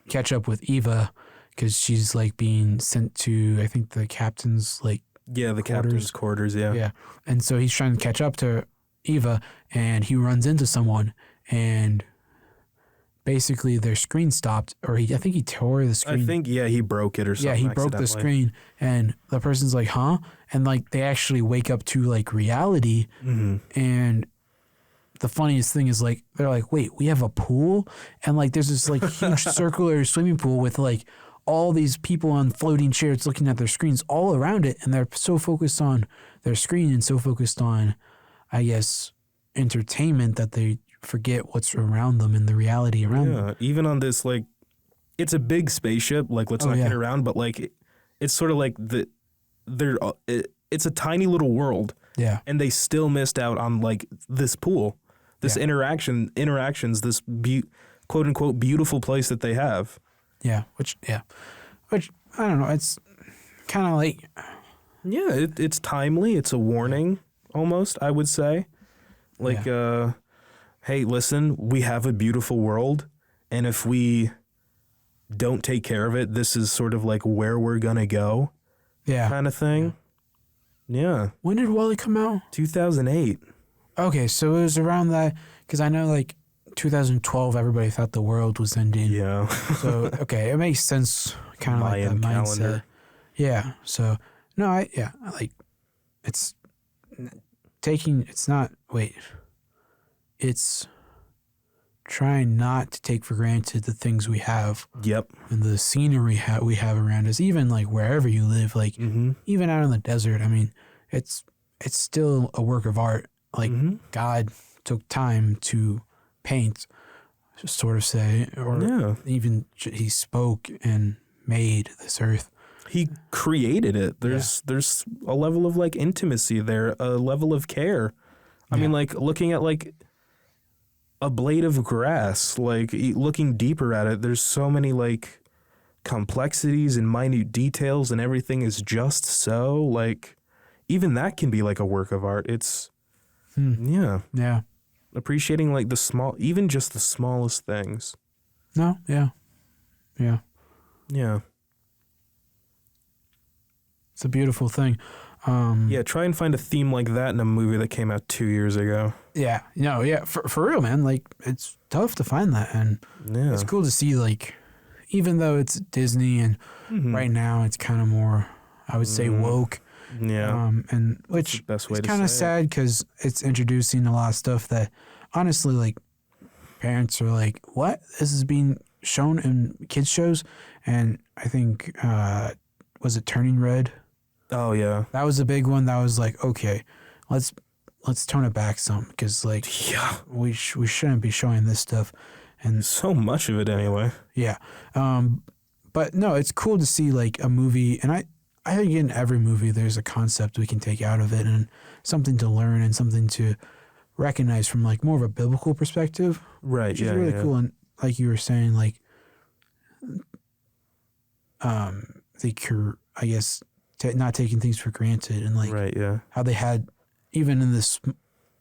catch up with Eva because she's like being sent to, I think, the captain's like The captain's quarters, yeah. yeah. And so he's trying to catch up to Eva, and he runs into someone, and basically their screen stopped, or I think he tore the screen. I think, he broke it or something. Yeah, he broke the accidentally. screen, and the person's like, huh? And like they actually wake up to like reality. And the funniest thing is like they're like, wait, we have a pool? And like there's this like huge circular swimming pool with like all these people on floating chairs looking at their screens all around it, and they're so focused on their screen and so focused on, I guess, entertainment that they forget what's around them and the reality around them. Yeah, even on this, like, it's a big spaceship. Like, let's not get around, but like, it's sort of like it's a tiny little world. Yeah. And they still missed out on like this pool, this interactions, this quote unquote beautiful place that they have. Yeah. Which I don't know. It's kind of like. Yeah, it's timely. It's a warning almost, I would say. Like, hey, listen, we have a beautiful world. And if we don't take care of it, this is sort of like where we're going to go. Yeah. Kind of thing. Yeah. When did WALL-E come out? 2008. Okay, so it was around that, because I know like 2012, everybody thought the world was ending. Yeah. So, okay, it makes sense, kind of like that mindset. Calendar. Yeah, so, no, it's trying not to take for granted the things we have. Yep. And the scenery we have around us, even like wherever you live, like even out in the desert. I mean, it's still a work of art. Like God took time to paint, sort of say, or even he spoke and made this earth. He created it. There's a level of like intimacy there, a level of care. I mean, like looking at like a blade of grass, like looking deeper at it, there's so many like complexities and minute details, and everything is just so like, even that can be like a work of art. It's appreciating like the small, even just the smallest things. No, yeah. It's a beautiful thing. Try and find a theme like that in a movie that came out 2 years ago. Yeah, for real, man. Like, it's tough to find that, and it's cool to see, like, even though it's Disney, and right now it's kind of more, I would say, woke. Yeah. And which best way is to kind of say sad because it's introducing a lot of stuff that, honestly, like, parents are like, what? This is being shown in kids shows, and I think, was it Turning Red? Oh yeah, that was a big one. That was like, okay, let's tone it back some, because like we shouldn't be showing this stuff, and so much of it anyway. Yeah, but no, it's cool to see like a movie, and I think in every movie there's a concept we can take out of it and something to learn and something to recognize from like more of a biblical perspective. Right. Which is really cool, and like you were saying, like I guess. Not taking things for granted, and like how they had, even in this,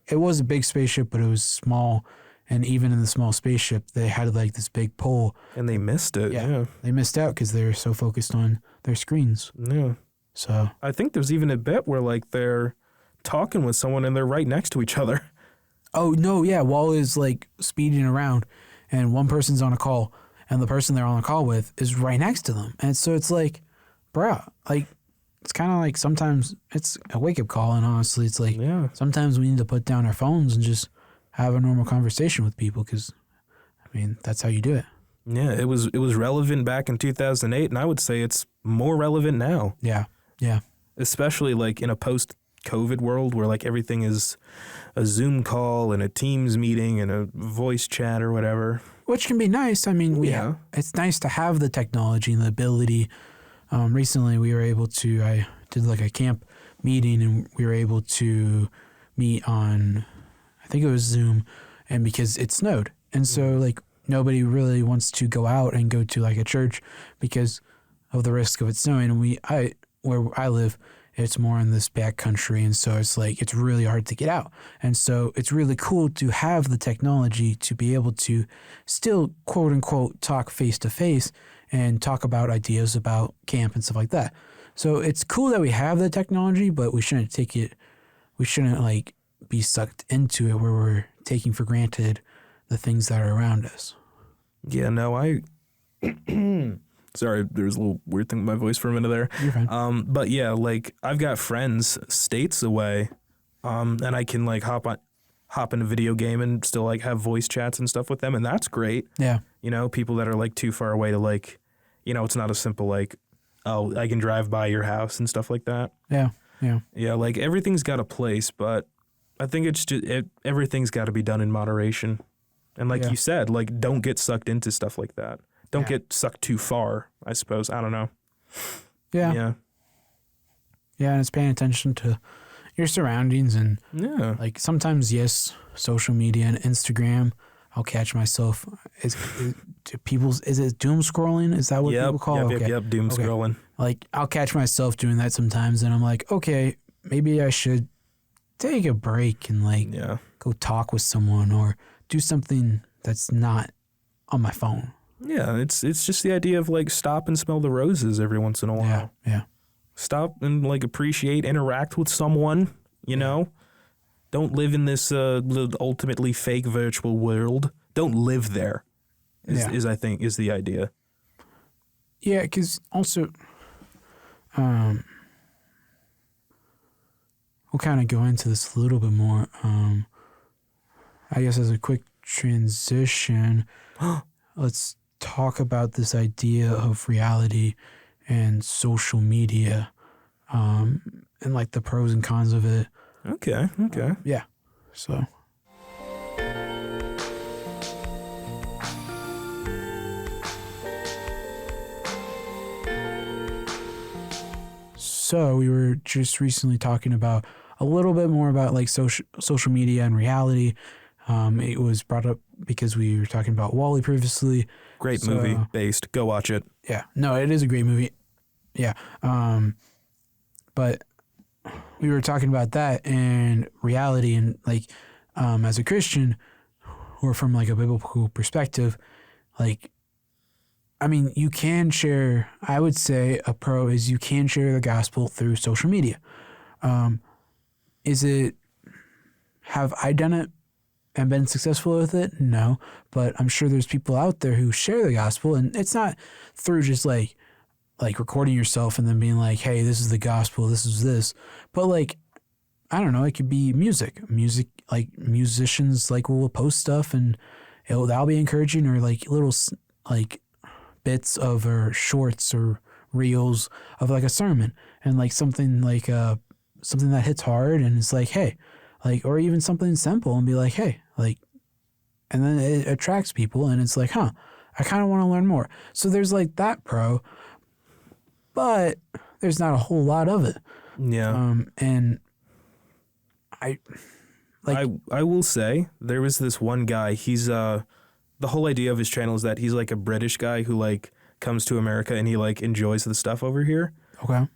it was a big spaceship, but it was small, and even in the small spaceship, they had like this big pole, and they missed it. Yeah, they missed out because they were so focused on their screens. Yeah, so I think there's even a bit where like they're talking with someone and they're right next to each other. Oh no, yeah, Wall is like speeding around, and one person's on a call, and the person they're on a call with is right next to them, and so it's like, bruh, like. It's kind of like sometimes it's a wake-up call, and honestly, it's like sometimes we need to put down our phones and just have a normal conversation with people, because, I mean, that's how you do it. Yeah, it was relevant back in 2008, and I would say it's more relevant now. Yeah. Especially like in a post-COVID world where like everything is a Zoom call and a Teams meeting and a voice chat or whatever. Which can be nice. I mean, it's nice to have the technology and the ability. Recently, we were able to, I did like a camp meeting, and we were able to meet on, I think it was Zoom, and because it snowed. And so like nobody really wants to go out and go to like a church because of the risk of it snowing. And where I live, it's more in this back country. And so it's like, it's really hard to get out. And so it's really cool to have the technology to be able to still quote unquote talk face to face and talk about ideas about camp and stuff like that. So it's cool that we have the technology, but we shouldn't like be sucked into it where we're taking for granted the things that are around us. Yeah, no, sorry, there was a little weird thing with my voice for a minute there. You're fine. But yeah, like I've got friends states away, and I can like hop in a video game and still like have voice chats and stuff with them, and that's great. Yeah. You know, people that are like too far away to like, you know, it's not a simple like, oh, I can drive by your house and stuff like that. Yeah. Yeah, like everything's got a place, but I think it's just everything's got to be done in moderation. And like you said, like, don't get sucked into stuff like that. Don't get sucked too far, I suppose. I don't know. Yeah. Yeah. Yeah, and it's paying attention to your surroundings and like sometimes, yes, social media and Instagram, I'll catch myself. Is it doom scrolling? Is that what people call it? Yep, doom scrolling. Like, I'll catch myself doing that sometimes, and I'm like, okay, maybe I should take a break and like go talk with someone or do something that's not on my phone. Yeah, it's just the idea of like stop and smell the roses every once in a while. Yeah. Stop and like appreciate, interact with someone, you know? Don't live in this ultimately fake virtual world. Don't live there. Is I think is the idea. Yeah, because also we'll kind of go into this a little bit more. I guess as a quick transition, let's talk about this idea of reality and social media, and like the pros and cons of it. Okay. Yeah. So. So we were just recently talking about a little bit more about like social media and reality. It was brought up because we were talking about WALL-E previously. Great movie, based. Go watch it. Yeah. No, it is a great movie. Yeah. But we were talking about that and reality and like, as a Christian or from like a biblical perspective, like, I mean, you can share, I would say a pro is you can share the gospel through social media. Have I done it and been successful with it? No, but I'm sure there's people out there who share the gospel, and it's not through just like recording yourself and then being like, hey, this is the gospel, this is this. But like, I don't know, it could be music, like musicians like will post stuff and that'll be encouraging, or like little like bits of or shorts or reels of like a sermon and like something that hits hard and it's like, hey, like, or even something simple and be like, hey, like, and then it attracts people and it's like, I kind of want to learn more. So there's like that pro, but there's not a whole lot of it. Yeah. And I will say there was this one guy, he's the whole idea of his channel is that he's like a British guy who like comes to America and he like enjoys the stuff over here. Okay.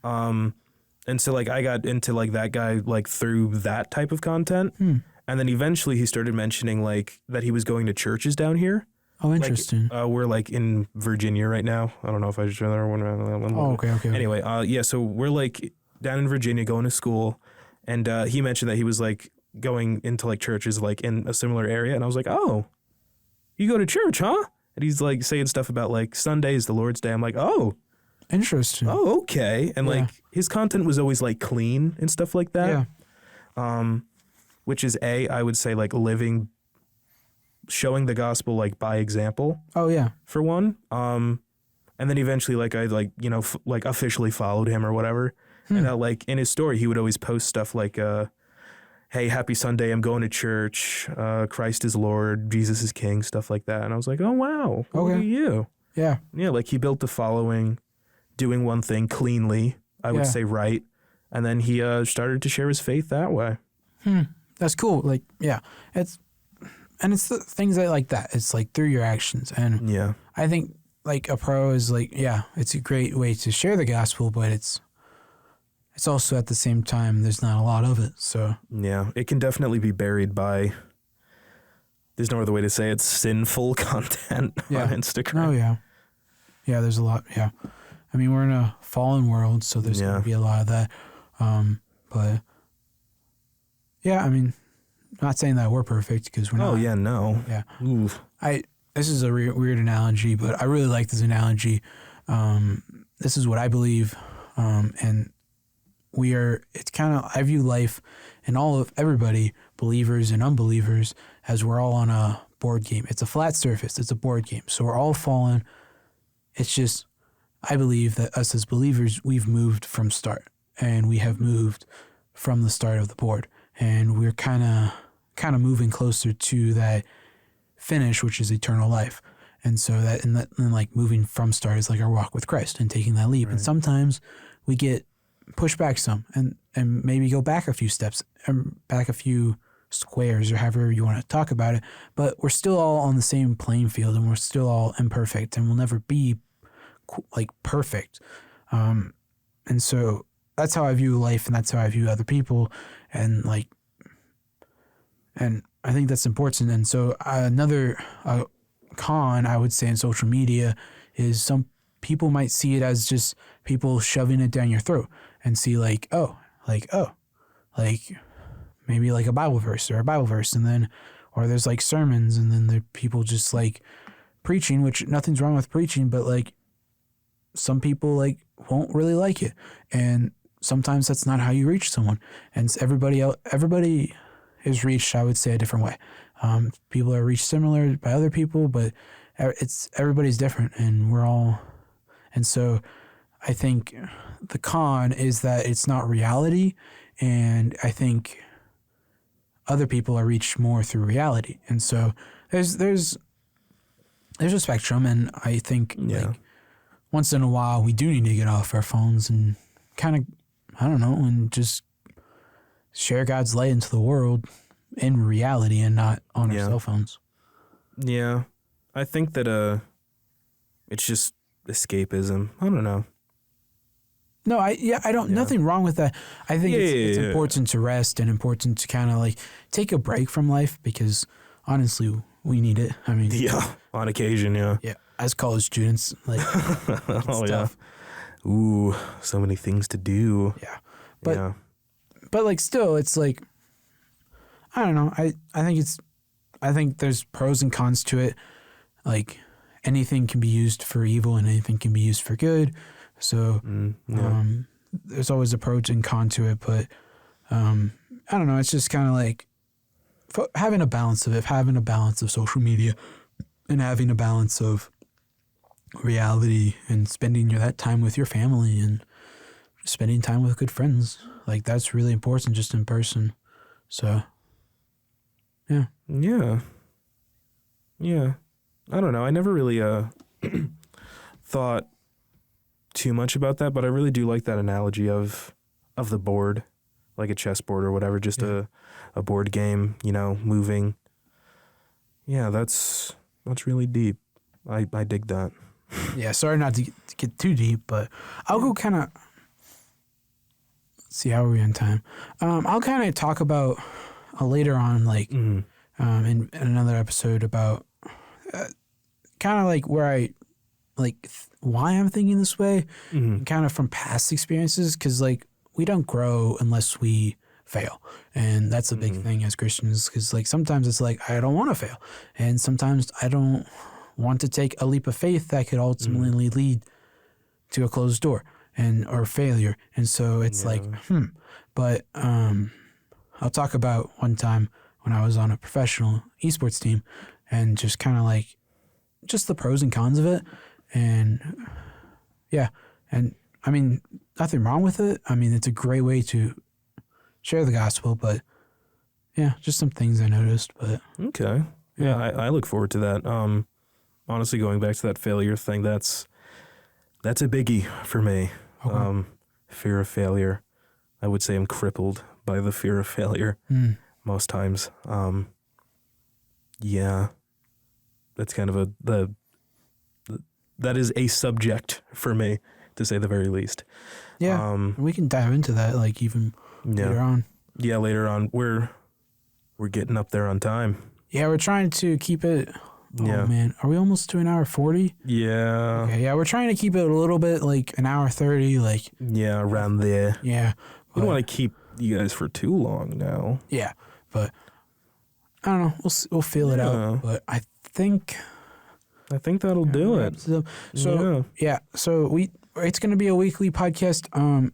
And so like I got into like that guy like through that type of content. And then eventually he started mentioning like that he was going to churches down here. Oh, interesting. Like, we're like in Virginia right now. I don't know if I should show that one. Oh, okay. Anyway, so we're like down in Virginia going to school, and he mentioned that he was like going into like churches like in a similar area, and I was like, oh, you go to church, huh? And he's like saying stuff about like Sunday is the Lord's Day. I'm like, oh, interesting. Oh, okay. And like his content was always like clean and stuff like that. Yeah. Which is I would say like showing the gospel like by example. Oh yeah. For one. And then eventually like I like, you know, like officially followed him or whatever. And like in his story, he would always post stuff like, hey, happy Sunday, I'm going to church. Christ is Lord, Jesus is King, stuff like that. And I was like, oh wow. Look at you. Yeah. Yeah, like he built a following, doing one thing cleanly, I would say right. And then he started to share his faith that way. That's cool. Like, yeah. It's the things that like that. It's like through your actions. And I think like a pro is like, it's a great way to share the gospel, but it's also at the same time, there's not a lot of it. So yeah, it can definitely be buried by, there's no other way to say it, sinful content on Instagram. Oh yeah. Yeah, there's a lot. Yeah. I mean, we're in a fallen world, so there's going to be a lot of that. But yeah, I mean, not saying that we're perfect because we're not. Oh yeah, no. Yeah. Oof. This is a weird analogy, but I really like this analogy. This is what I believe, and it's kind of, I view life and everybody, believers and unbelievers, as we're all on a board game. It's a flat surface. It's a board game. So we're all fallen. It's just, I believe that us as believers, we've moved from start, and we have moved from the start of the board, and we're kind of moving closer to that finish, which is eternal life. And so and like moving from start is like our walk with Christ and taking that leap. Right. And sometimes we get pushed back some and maybe go back a few steps, back a few squares, or however you want to talk about it. But we're still all on the same playing field, and we're still all imperfect, and we'll never be like perfect. And so that's how I view life, and that's how I view other people. And I think that's important. And so another con, I would say, in social media is some people might see it as just people shoving it down your throat and see like maybe like a Bible verse, and then, or there's like sermons, and then there are people just like preaching, which nothing's wrong with preaching, but like some people like won't really like it. And sometimes that's not how you reach someone. And everybody is reached, I would say, a different way. People are reached similar by other people, but everybody's different, and so I think the con is that it's not reality, and I think other people are reached more through reality. And so there's a spectrum, and I think like once in a while we do need to get off our phones and kind of, I don't know, and just share God's light into the world in reality and not on our cell phones. Yeah. I think that it's just escapism. I don't know. No, nothing wrong with that. I think it's important to rest and important to kind of like take a break from life, because honestly, we need it. I mean, on occasion, yeah. As college students, like, oh yeah. Ooh, so many things to do. Yeah. But like still, it's like, I don't know. I think there's pros and cons to it. Like anything can be used for evil and anything can be used for good. So there's always a pro and con to it. But I don't know. It's just kind of like having a balance of it, having a balance of social media and having a balance of reality and spending that time with your family and spending time with good friends. Like that's really important just in person. So, yeah. Yeah. Yeah. I don't know. I never really thought too much about that, but I really do like that analogy of the board, like a chessboard or whatever, just a board game, moving. Yeah, that's really deep. I dig that. Yeah, sorry not to get too deep, but I'll go kind of... See, how are we on time? I'll kind of talk about later on, like, in another episode about kind of like where I, like, why I'm thinking this way, and kind of from past experiences, because, like, we don't grow unless we fail. And that's a big thing as Christians, because, like, sometimes it's like, I don't want to fail. And sometimes I don't want to take a leap of faith that could ultimately lead to a closed door. Or failure. And so it's like, But I'll talk about one time when I was on a professional esports team and just kind of like, just the pros and cons of it. And and I mean, nothing wrong with it. I mean, it's a great way to share the gospel, but just some things I noticed. But okay. Yeah, I look forward to that. Honestly, going back to that failure thing, that's a biggie for me. Okay. Fear of failure. I would say I'm crippled by the fear of failure most times. That's kind of that is a subject for me, to say the very least. Yeah, we can dive into that like even later on. Yeah, later on. We're getting up there on time. Yeah, we're trying to keep it... Oh, man. Are we almost to an hour 40? Yeah. Okay, yeah, we're trying to keep it a little bit like an hour 30, like... Yeah, around there. Yeah. We don't want to keep you guys for too long now. Yeah, but I don't know. We'll feel it out. But I think that'll do it. So it's going to be a weekly podcast.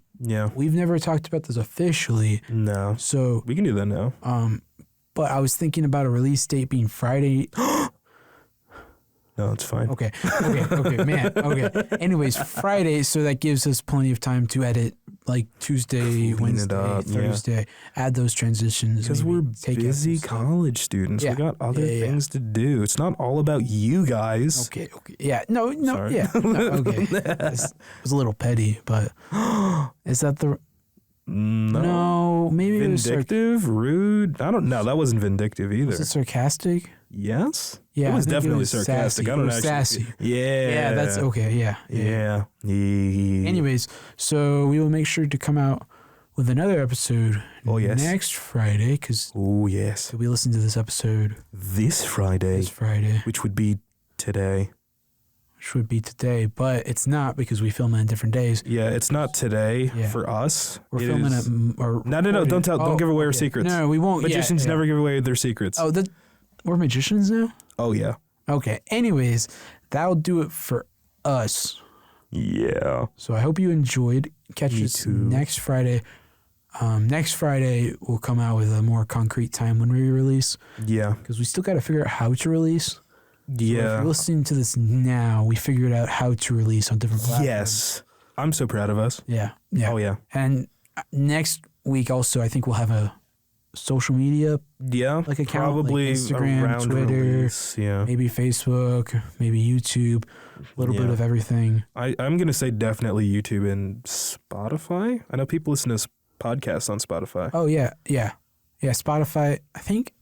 We've never talked about this officially. No. So we can do that now. But I was thinking about a release date being Friday. No, it's fine. Okay, man. Okay. Anyways, Friday, so that gives us plenty of time to edit like Tuesday, Wednesday, Thursday. Add those transitions. Because we're busy college students. Yeah. We got other things to do. It's not all about you guys. Okay. Yeah. No. Sorry. Yeah. No, okay. It was a little petty, but is that the... No, maybe vindictive, it was rude. I don't know. That wasn't vindictive either. Was it sarcastic? Yes. Yeah, it was definitely Sassy. sarcastic. I don't it was actually. Sassy. Yeah. Yeah, that's okay. Yeah. Anyways, so we will make sure to come out with another episode. Next Friday, because we listen to this episode this Friday, which would be today. But it's not because we film it on different days. Yeah, it's not today for us. We're filming it. No! Don't give away our secrets. No, we won't. Magicians never give away their secrets. Oh, we're magicians now? Oh yeah. Okay. Anyways, that'll do it for us. Yeah. So I hope you enjoyed. Catch us next Friday. Next Friday we'll come out with a more concrete time when we release. Yeah. Because we still got to figure out how to release. Yeah. So if you're listening to this now, we figured out how to release on different platforms. Yes. I'm so proud of us. Yeah. Yeah. Oh, yeah. And next week also, I think we'll have a social media account. Probably like Instagram, around Twitter, release, maybe Facebook, maybe YouTube, a little bit of everything. I'm going to say definitely YouTube and Spotify. I know people listen to podcasts on Spotify. Oh, yeah. Yeah. Yeah, Spotify, I think.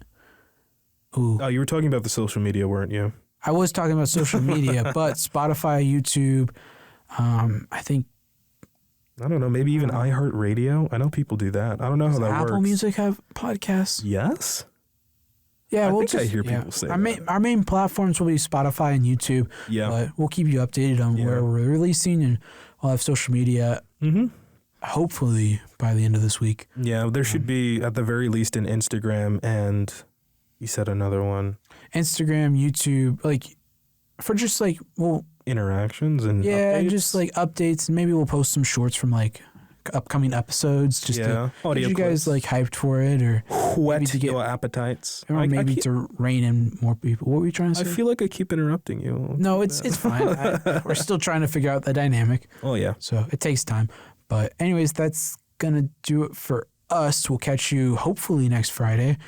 Ooh. Oh, you were talking about the social media, weren't you? I was talking about social media, but Spotify, YouTube, I think. I don't know, maybe even iHeartRadio. I know people do that. I don't know how that works. Apple Music have podcasts? Yes. Yeah, I hear people say that. Our main platforms will be Spotify and YouTube. Yeah. But we'll keep you updated on where we're releasing, and we'll have social media. Mm-hmm. Hopefully by the end of this week. Yeah, there should be at the very least an Instagram and you said another one. Instagram, YouTube, for just interactions and updates. And just updates, and maybe we'll post some shorts from upcoming episodes just to get you guys hyped for it, or whet your appetites, or maybe to rein in more people. What were you trying to say? I feel like I keep interrupting you. No, it's fine. We're still trying to figure out the dynamic. Oh yeah, so it takes time. But anyways, that's gonna do it for us. We'll catch you hopefully next Friday.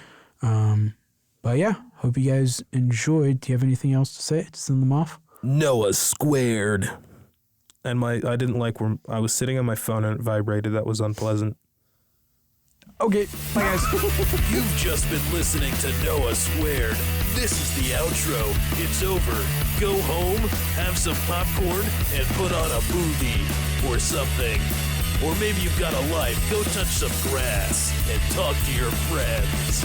But yeah, hope you guys enjoyed. Do you have anything else to say to send them off? Noah squared. And I didn't like where I was sitting on my phone and it vibrated. That was unpleasant. Okay, bye guys. You've just been listening to Noah Squared. This is the outro. It's over. Go home, have some popcorn, and put on a movie or something. Or maybe you've got a life. Go touch some grass and talk to your friends.